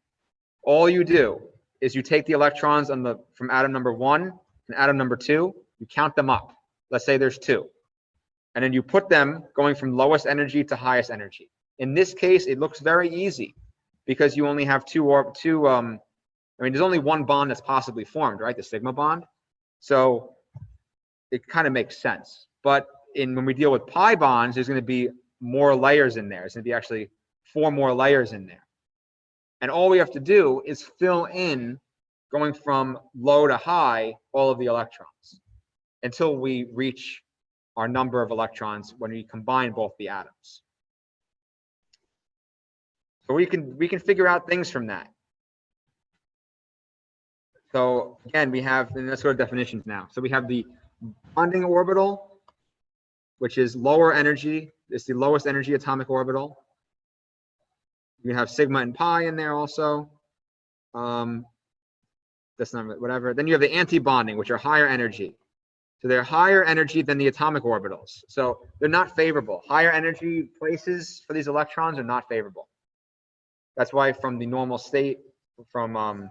All you do is you take the electrons from atom number 1 and atom number 2, you count them up. Let's say there's 2. And then you put them going from lowest energy to highest energy. In this case, it looks very easy because you only have there's only one bond that's possibly formed, right? The sigma bond. So it kind of makes sense. But when we deal with pi bonds, there's going to be more layers in there. There's going to be actually 4 more layers in there. And all we have to do is fill in, going from low to high, all of the electrons until we reach our number of electrons when we combine both the atoms. So we can figure out things from that. So again, and let's go to definitions now. So we have the bonding orbital, which is lower energy. It's the lowest energy atomic orbital. You have sigma and pi in there also. That's not whatever. Then you have the anti-bonding, which are higher energy. So they're higher energy than the atomic orbitals. So they're not favorable. Higher energy places for these electrons are not favorable. That's why from the normal state, from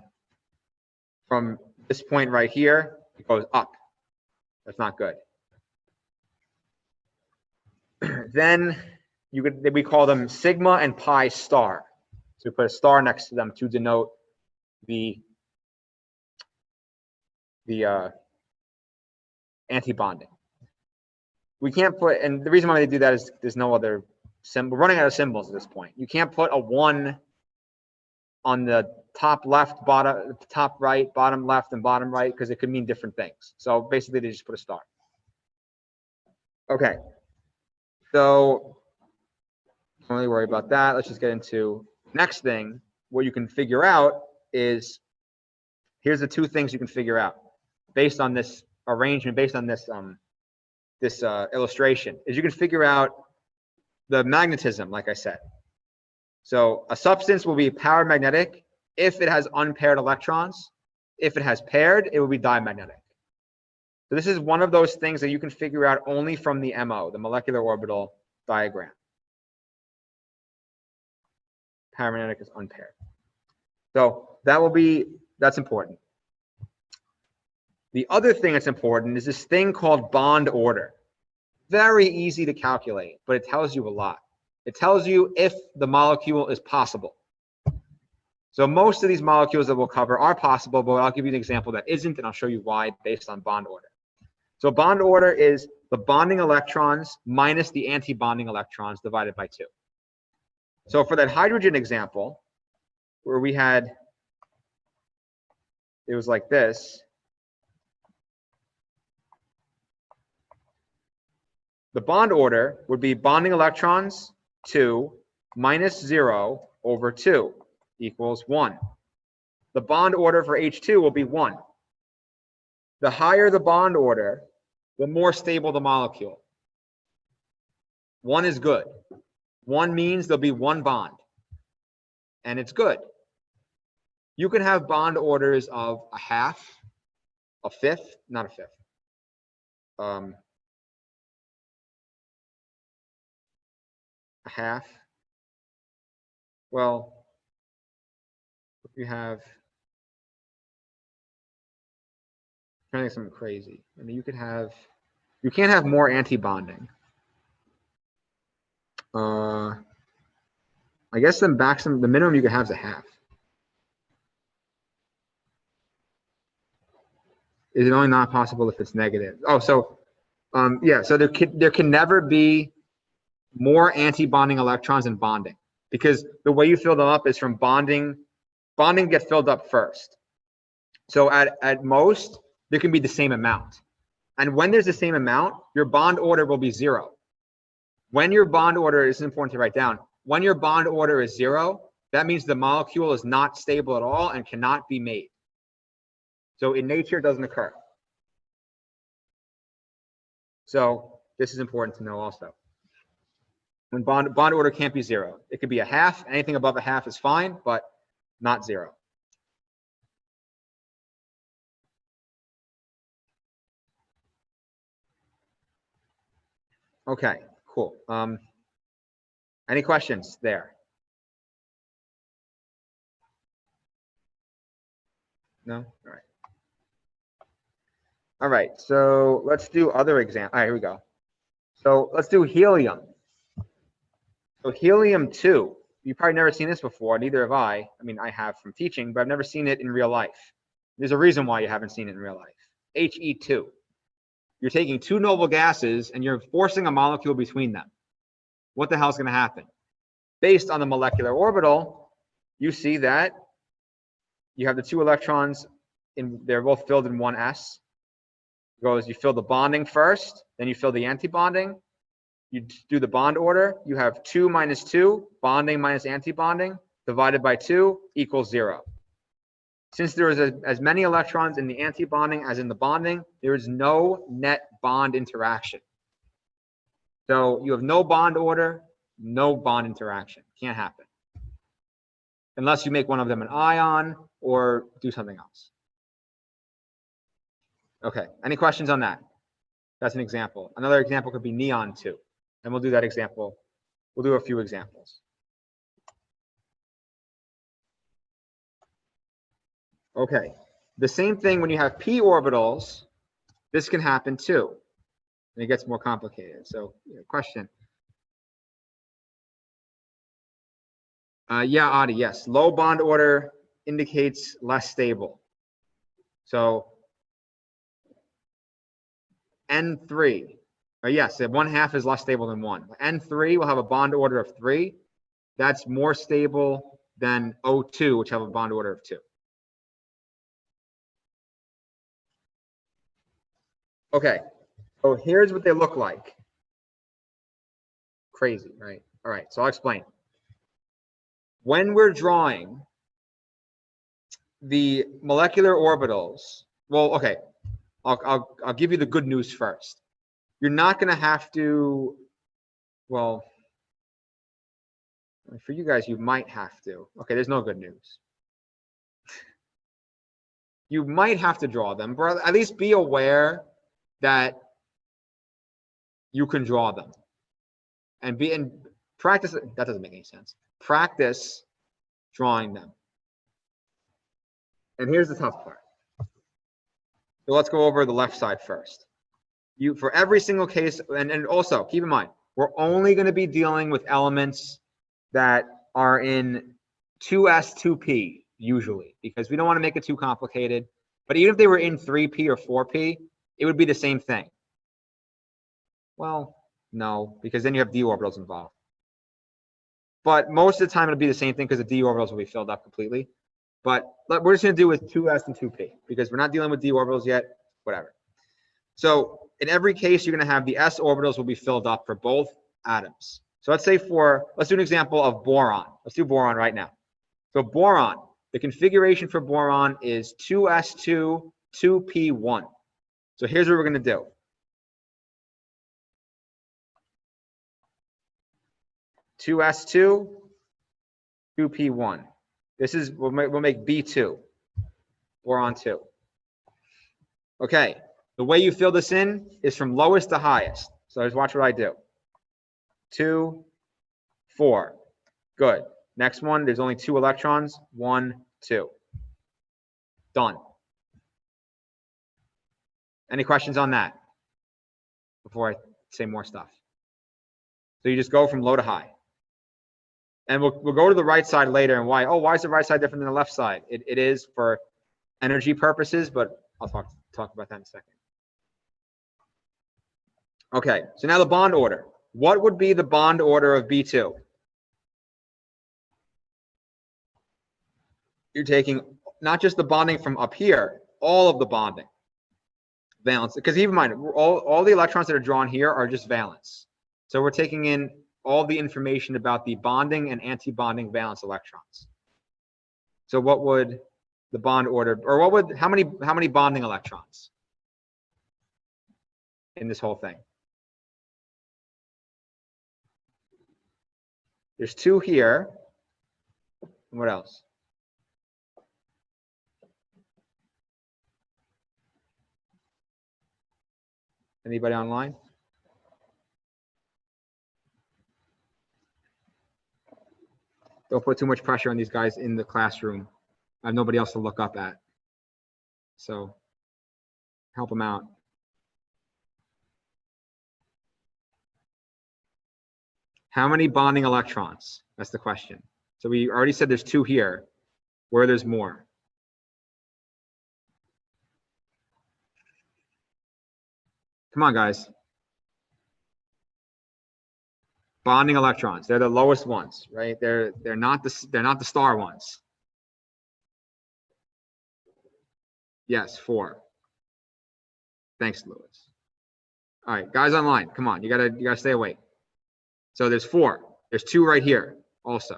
this point right here, it goes up. That's not good. Then we call them sigma and pi star. So we put a star next to them to denote the anti-bonding. We can't put, and the reason why they do that is there's no other symbol. We're running out of symbols at this point. You can't put a 1 on the top left, bottom, top right, bottom left, and bottom right, because it could mean different things. So basically, they just put a star. Okay. So don't really worry about that. Let's just get into next thing. What you can figure out is, here's the 2 things you can figure out based on this arrangement, based on this illustration, is you can figure out the magnetism, like I said. So a substance will be paramagnetic if it has unpaired electrons. If it has paired, it will be diamagnetic. So this is one of those things that you can figure out only from the MO, the molecular orbital diagram. Paramagnetic is unpaired. So that's important. The other thing that's important is this thing called bond order. Very easy to calculate, but it tells you a lot. It tells you if the molecule is possible. So most of these molecules that we'll cover are possible, but I'll give you an example that isn't, and I'll show you why based on bond order. So bond order is the bonding electrons minus the anti-bonding electrons divided by 2. So for that hydrogen example, where we had, it was like this. The bond order would be bonding electrons 2 minus 0 over 2 equals 1. The bond order for H2 will be 1. The higher the bond order, the more stable the molecule. 1 is good. 1 means there'll be 1 bond, and it's good. You can have bond orders of a half, a fifth, not a fifth. A half. Well, if you have, I'm trying to think something crazy. I mean, you can't have more anti-bonding. I guess the minimum you can have is a half. Is it only not possible if it's negative? Oh, so yeah, so there can never be more anti-bonding electrons in bonding, because the way you fill them up is from bonding gets filled up first. So at most, there can be the same amount. And when there's the same amount, your bond order will be 0. When your bond order is important to write down, when your bond order is 0, that means the molecule is not stable at all and cannot be made. So in nature, it doesn't occur. So this is important to know also. When bond order can't be 0. It could be a half. Anything above a half is fine, but not 0. Okay, cool. Any questions there? No? All right. All right, so let's do other examples. All right, here we go. So let's do helium. So helium-2, you've probably never seen this before, neither have I. I mean, I have from teaching, but I've never seen it in real life. There's a reason why you haven't seen it in real life. He2. You're taking 2 noble gases and you're forcing a molecule between them. What the hell is going to happen? Based on the molecular orbital, you see that you have the 2 electrons, they're both filled in 1s. You fill the bonding first, then you fill the anti-bonding. You do the bond order. You have 2 minus 2, bonding minus anti-bonding, divided by 2 equals 0. Since there is as many electrons in the anti-bonding as in the bonding, there is no net bond interaction. So you have no bond order, no bond interaction. Can't happen. Unless you make one of them an ion or do something else. Okay, any questions on that? That's an example. Another example could be neon-2. And we'll do that example. We'll do a few examples. Okay, the same thing when you have p orbitals, this can happen too. And it gets more complicated. So, question. Yeah, Adi, yes. Low bond order indicates less stable. So N3, or yes, 1/2 is less stable than 1. N3 will have a bond order of 3. That's more stable than O2, which have a bond order of 2. Okay, so here's what they look like. Crazy, right? All right, so I'll explain. When we're drawing the molecular orbitals, well, okay, I'll give you the good news first. You're not going to have to, well, for you guys, you might have to. Okay, there's no good news. You might have to draw them, but at least be aware that you can draw them. And practice, that doesn't make any sense. Practice drawing them. And here's the tough part. So let's go over the left side first. For every single case, and also keep in mind, we're only going to be dealing with elements that are in 2s, 2p usually, because we don't want to make it too complicated. But even if they were in 3p or 4p, it would be the same thing. Well, no, because then you have d orbitals involved. But most of the time it'll be the same thing because the d orbitals will be filled up completely. But we're just going to do with 2s and 2p because we're not dealing with d orbitals yet, whatever. So in every case, you're going to have the s orbitals will be filled up for both atoms. So let's say let's do an example of boron. Let's do boron right now. So boron, the configuration for boron is 2s2, 2p1. So here's what we're going to do. Two S2, 2p1. This is we'll make B2, boron 2. Okay, the way you fill this in is from lowest to highest. So just watch what I do. 2, 4. Good. Next one, there's only 2 electrons. 1, 2. Done. Any questions on that before I say more stuff? So you just go from low to high. And we'll go to the right side later and why. Oh, why is the right side different than the left side? It is for energy purposes, but I'll talk about that in a second. Okay, so now the bond order. What would be the bond order of B2? You're taking not just the bonding from up here, all of the bonding. Valence, because keep in mind, all the electrons that are drawn here are just valence. So we're taking in all the information about the bonding and anti-bonding valence electrons. So what would the bond order, or how many bonding electrons in this whole thing? There's 2 here. And what else? Anybody online? Don't put too much pressure on these guys in the classroom. I have nobody else to look up at. So help them out. How many bonding electrons? That's the question. So we already said there's 2 here. Where there's more? Come on, guys. Bonding electrons. They're the lowest ones, right? They're not the star ones. Yes, 4. Thanks, Lewis. All right, guys online, come on. You gotta stay awake. So there's 4. There's 2 right here also.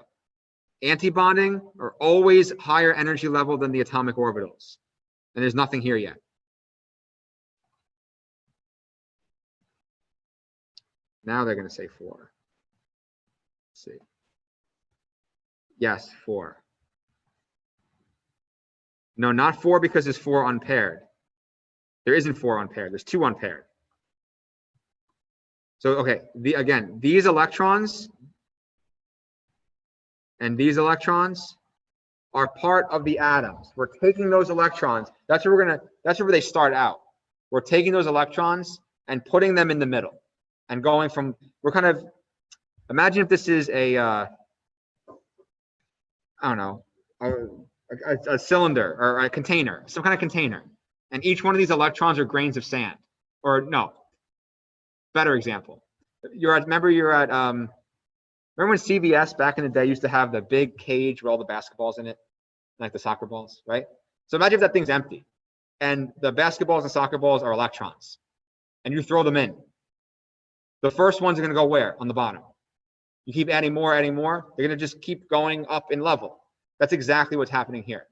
Antibonding are always higher energy level than the atomic orbitals. And there's nothing here yet. Now they're going to say 4. Let's see. Yes, 4. No, not 4 because there's 4 unpaired. There isn't 4 unpaired. There's 2 unpaired. So, okay, again, these electrons and these electrons are part of the atoms. We're taking those electrons. That's where they start out. We're taking those electrons and putting them in the middle and going from, imagine if this is a I don't know, a cylinder or a container, some kind of container. And each one of these electrons are grains of sand. Or no, better example. Remember when CVS back in the day used to have the big cage with all the basketballs in it, like the soccer balls, right? So imagine if that thing's empty and the basketballs and soccer balls are electrons and you throw them in. The first ones are going to go where? On the bottom. You keep adding more, they're going to just keep going up in level. That's exactly what's happening here.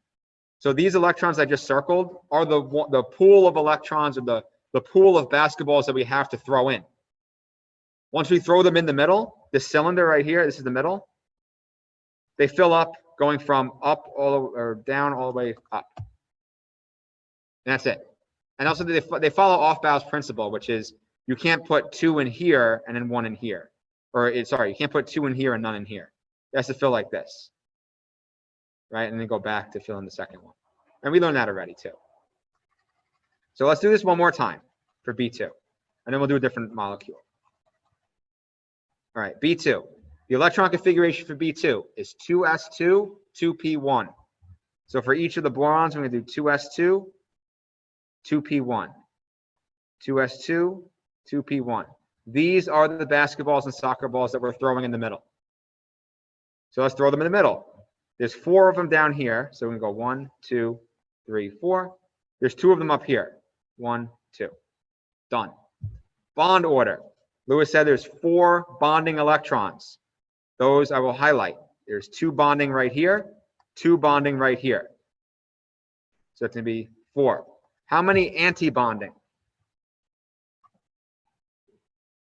So these electrons I just circled are the pool of electrons, or the pool of basketballs that we have to throw in. Once we throw them in the middle, this cylinder right here, this is the middle, they fill up, going from up or down all the way up. And that's it. And also they follow Aufbau's principle, which is you can't put 2 in here and then 1 in here. Sorry, you can't put 2 in here and none in here. It has to fill like this. Right? And then go back to fill in the second one. And we learned that already too. So let's do this one more time for B2. And then we'll do a different molecule. All right, B2. The electron configuration for B2 is 2s2, 2p1. So for each of the borons, we're going to do 2s2, 2p1. 2s2, 2p1. These are the basketballs and soccer balls that we're throwing in the middle. So let's throw them in the middle. There's 4 of them down here. So we can go 1, 2, 3, 4. There's 2 of them up here. 1, 2. Done. Bond order. Lewis said there's 4 bonding electrons. Those I will highlight. There's 2 bonding right here, 2 bonding right here. So it's going to be 4. How many anti-bonding?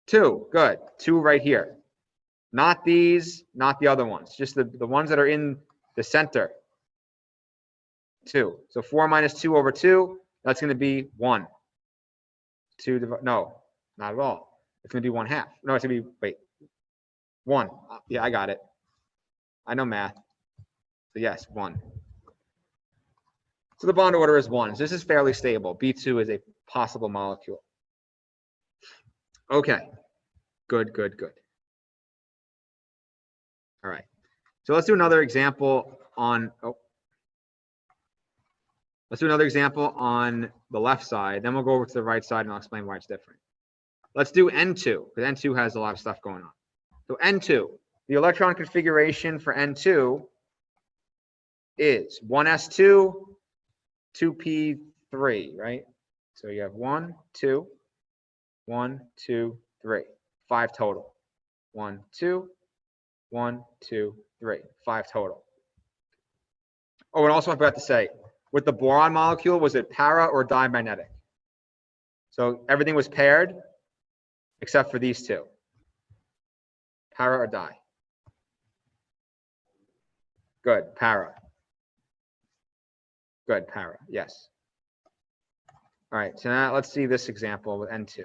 2. Good. 2 right here. Not these, not the other ones. Just the ones that are in the center. 2. So 4 minus 2 over 2, that's going to be 1. 2, no, not at all. It's going to be 1/2. No, it's going to be, wait, 1. Yeah, I got it. I know math. So yes, 1. So the bond order is 1. So this is fairly stable. B2 is a possible molecule. Okay. Good. All right. So let's do another example on, let's do another example on the left side. Then we'll go over to the right side and I'll explain why it's different. Let's do N2, because N2 has a lot of stuff going on. So N2, the electron configuration for N2 is 1s2, 2p3, right? So you have 1, 2, 1, 2, 3, 5 total. 1, 2, 1, 2, 3, 5 total. Oh, and also I forgot to say, with the boron molecule, was it para or dimagnetic? So everything was paired except for these 2. Para or di? Good, para. Good, para, yes. All right, so now let's see this example with N2.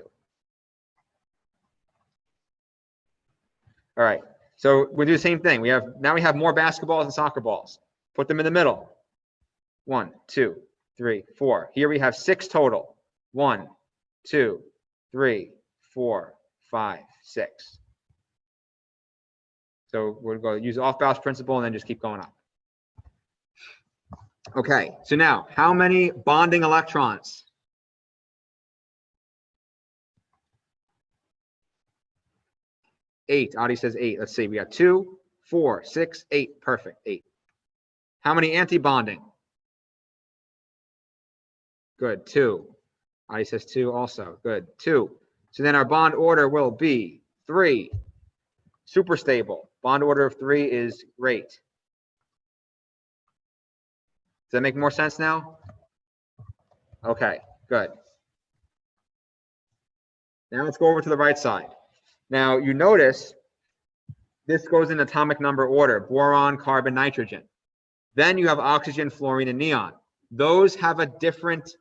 All right, so we do the same thing. Now we have more basketballs and soccer balls. Put them in the middle. 1, 2, 3, 4. Here we have 6 total. 1, 2, 3, 4, 5, 6. So we're going to use Aufbau's principle and then just keep going up. Okay, so now how many bonding electrons? Eight. Adi says 8. Let's see. We got 2, 4, 6, 8. Perfect. 8. How many anti-bonding? Good. 2. Adi says 2 also. Good. 2. So then our bond order will be 3. Super stable. Bond order of 3 is great. Does that make more sense now? Okay, good. Now let's go over to the right side. Now you notice this goes in atomic number order: boron, carbon, nitrogen. Then you have oxygen, fluorine, and neon. Those have a different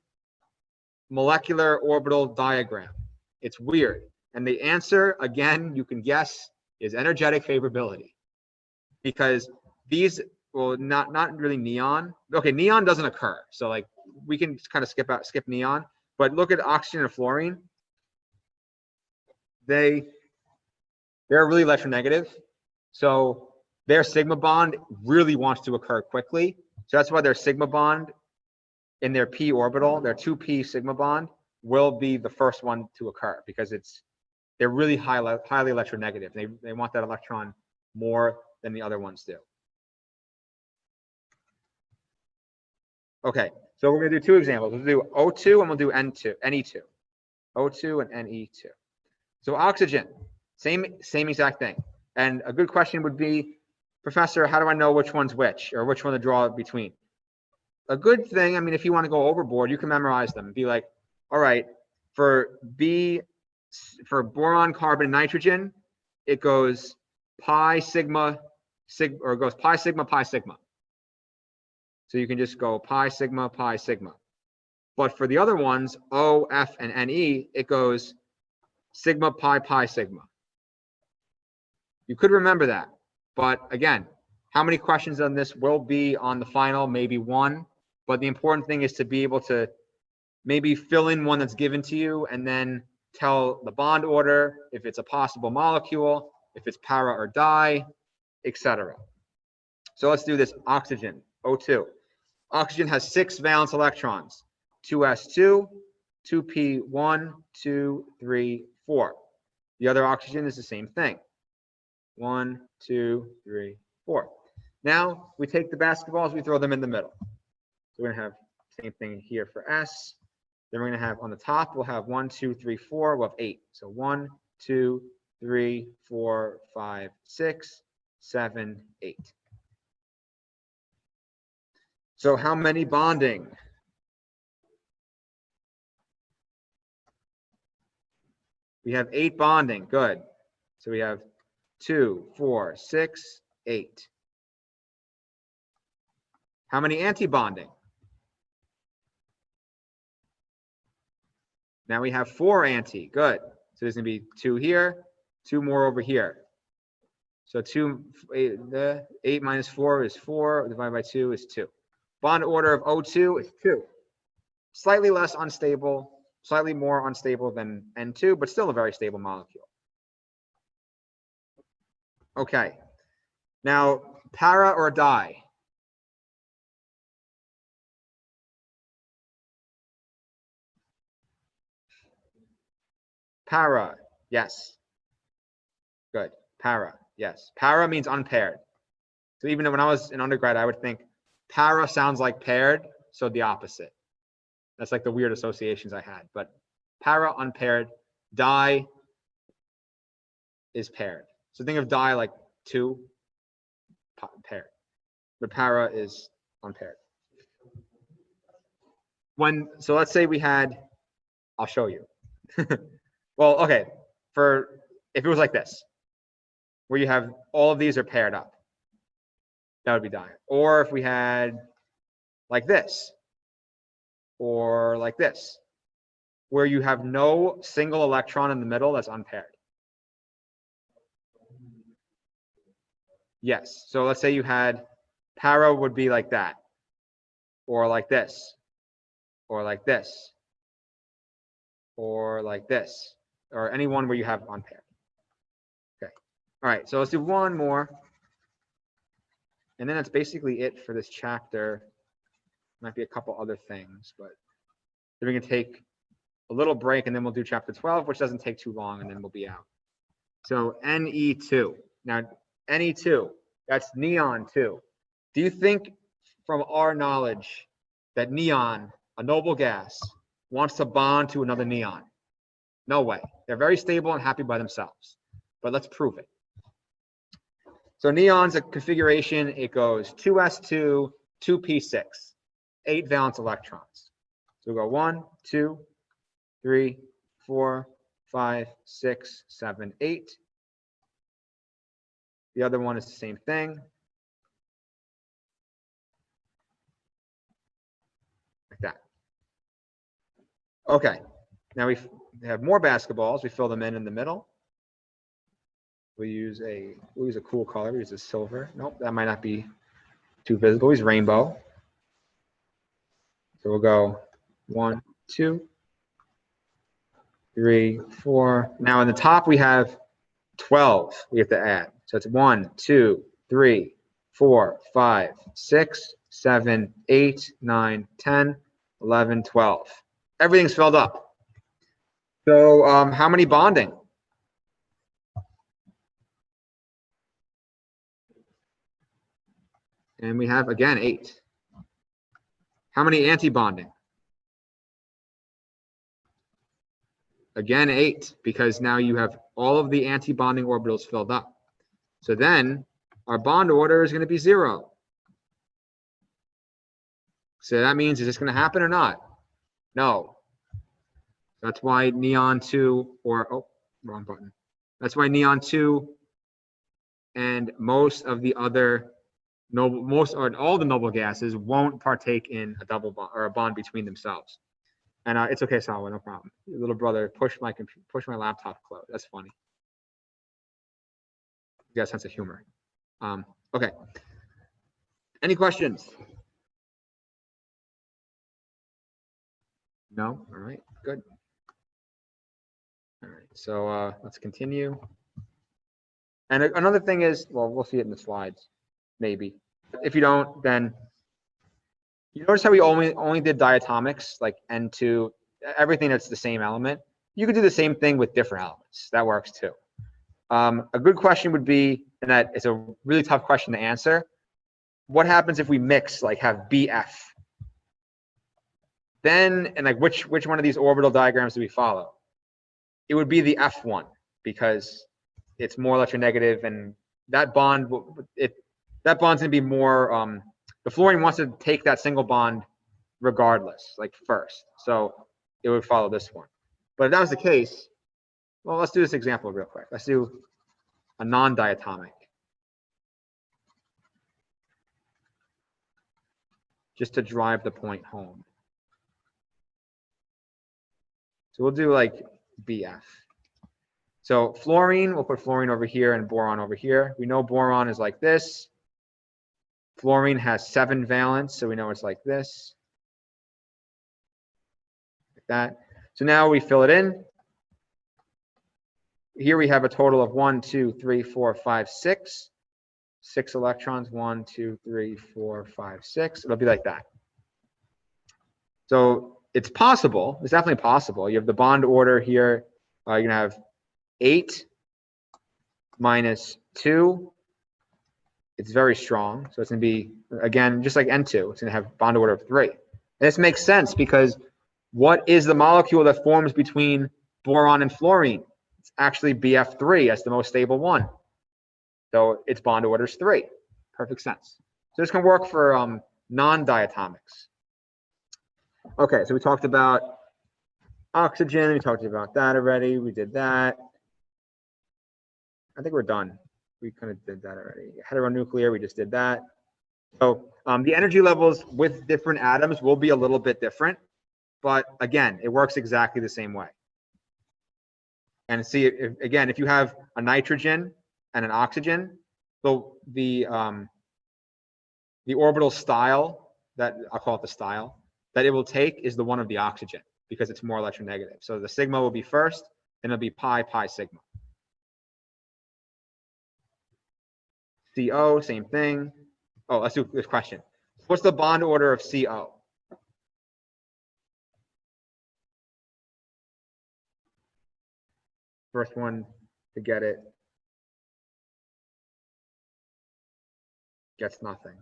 molecular orbital diagram. It's weird. And the answer, again, you can guess, is energetic favorability. Because these, well, not really neon. Okay, neon doesn't occur. So like we can kind of skip neon. But look at oxygen and fluorine. They're really electronegative. So their sigma bond really wants to occur quickly. So that's why their sigma bond in their p orbital, their 2p sigma bond, will be the first one to occur because they're really highly electronegative. They want that electron more than the other ones do. Okay, so we're going to do two examples. We'll do O2 and we'll do Ne2. O2 and Ne2. So oxygen, same exact thing. And a good question would be, Professor, how do I know which one's which or which one to draw between? A good thing, I mean, if you want to go overboard, you can memorize them and be like, all right, for boron, carbon, nitrogen, it goes pi sigma, or it goes pi sigma, pi sigma. So you can just go pi sigma, pi sigma. But for the other ones, O, F, and Ne, it goes sigma, pi, pi, sigma. You could remember that. But again, how many questions on this will be on the final? Maybe one. But the important thing is to be able to maybe fill in one that's given to you and then tell the bond order, if it's a possible molecule, if it's para or di, etc. So let's do this oxygen, O2. Oxygen has 6 valence electrons, 2s2, 2p1, 2, 3, 4. The other oxygen is the same thing. 1, 2, 3, 4. Now we take the basketballs, we throw them in the middle. So we're going to have the same thing here for S. Then we're going to have on the top, we'll have 1, 2, 3, 4. We'll have 8. So 1, 2, 3, 4, 5, 6, 7, 8. So how many bonding? We have 8 bonding. Good. So we have 2, 4, 6, 8. How many anti-bonding? Now we have 4 anti. Good. So there's going to be 2 here, 2 more over here. So 8 minus 4 is 4, divided by 2 is 2. Bond order of O2 is 2. Slightly less unstable, slightly more unstable than N2, but still a very stable molecule. Okay. Now, para or di? Para, yes. Good. Para, yes. Para means unpaired. So even when I was in undergrad, I would think para sounds like paired, so the opposite. That's like the weird associations I had. But para, unpaired. Di is paired. So think of di like 2 paired. But para is unpaired. So let's say we had, I'll show you. Well, okay, if it was like this, where you have all of these are paired up, that would be di. Or if we had like this, or like this, where you have no single electron in the middle, that's unpaired. Yes, so let's say you had para would be like that, or like this, or like this, or like this, or any one where you have unpaired. Okay, all right, so let's do one more. And then that's basically it for this chapter. Might be a couple other things, but then we can take a little break and then we'll do chapter 12, which doesn't take too long, and then we'll be out. So Ne2. Now, Ne2, that's neon 2. Do you think from our knowledge that neon, a noble gas, wants to bond to another neon? No way. They're very stable and happy by themselves. But let's prove it. So neon's a configuration. It goes 2s2, 2p6, 8 valence electrons. So we'll go 1, 2, 3, 4, 5, 6, 7, 8. The other one is the same thing. Like that. Okay. Now we have more basketballs. We fill them in the middle. We'll use a cool color. We'll use a silver. Nope, that might not be too visible. Use rainbow. So we'll go 1, 2, 3, 4. Now in the top we have 12 we have to add. So it's 1, 2, 3, 4, 5, 6, 7, 8, 9, 10, 11, 12. Everything's filled up. So how many bonding? And we have, again, 8. How many anti-bonding? Again, 8, because now you have all of the anti-bonding orbitals filled up. So then our bond order is going to be 0. So that means, is this going to happen or not? No. That's why neon 2, or, oh, wrong button. That's why neon 2 and most of the other noble, most or all the noble gases won't partake in a double bond or a bond between themselves. And it's okay, Salwa, no problem. Your little brother pushed my laptop closed. That's funny. You got a sense of humor. Okay. Any questions? No? All right, good. All right, so let's continue. And another thing is, well, we'll see it in the slides, maybe. If you don't, then you notice how we only did diatomics, like N2, everything that's the same element. You could do the same thing with different elements. That works too. A good question would be, and that is a really tough question to answer, what happens if we mix, like have BF? Then, and like which one of these orbital diagrams do we follow? It would be the F1, because it's more electronegative, and that bond, that bond's gonna be more, the fluorine wants to take that single bond regardless, like first. So it would follow this one. But if that was the case, well, let's do this example real quick. Let's do a non-diatomic. Just to drive the point home. So we'll do like BF. So fluorine, we'll put fluorine over here and boron over here. We know boron is like this. Fluorine has 7 valence, so we know it's like this. Like that. So now we fill it in. Here we have a total of 1, 2, 3, 4, 5, 6. 6 electrons. 1, 2, 3, 4, 5, 6. It'll be like that. So it's possible. It's definitely possible. You have the bond order here. You're going to have 8 minus 2. It's very strong. So it's going to be, again, just like N2. It's going to have bond order of 3. And this makes sense because what is the molecule that forms between boron and fluorine? It's actually BF3 as the most stable one. So its bond order is 3. Perfect sense. So this can work for non-diatomics. Okay, so we talked about oxygen. We talked about that already. We did that. I think we're done. We kind of did that already. Heteronuclear, we just did that. So the energy levels with different atoms will be a little bit different. But again, it works exactly the same way. And see, if you have a nitrogen and an oxygen, so the orbital style, that I'll call it the style, that it will take is the one of the oxygen because it's more electronegative. So the sigma will be first, and it'll be pi, pi, sigma. CO, same thing. Oh, let's do this question. What's the bond order of CO? First one to get it gets nothing.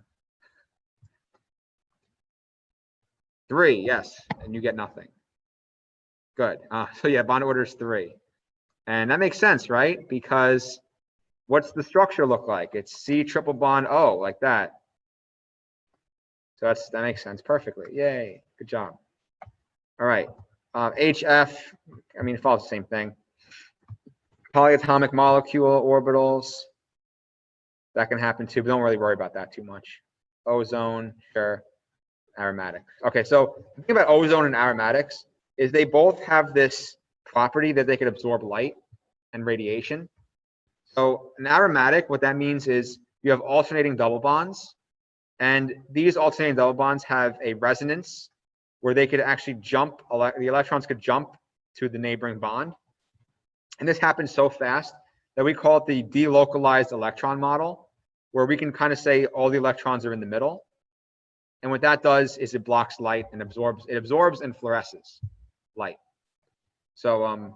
3, yes, and you get nothing. Good. So yeah, bond order is 3. And that makes sense, right? Because what's the structure look like? It's C triple bond O, like that. So that makes sense perfectly. Yay, good job. All right, HF, I mean, it follows the same thing. Polyatomic molecule orbitals, that can happen too, but don't really worry about that too much. Ozone, sure. Aromatics. Okay, so the thing about ozone and aromatics is they both have this property that they could absorb light and radiation. So an aromatic, what that means is you have alternating double bonds, and these alternating double bonds have a resonance where they could actually jump, the electrons could jump to the neighboring bond. And this happens so fast that we call it the delocalized electron model, where we can kind of say all the electrons are in the middle. And what that does is it blocks light and absorbs and fluoresces light. So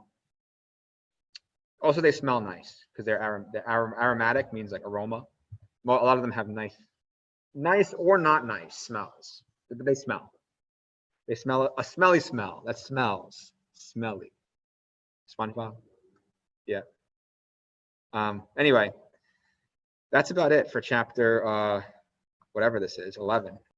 also they smell nice because they're aromatic, means like aroma. Well, a lot of them have nice or not nice smells, but they smell. They smell a smelly smell that smells smelly. SpongeBob. Yeah. Anyway, that's about it for chapter whatever this is, 11.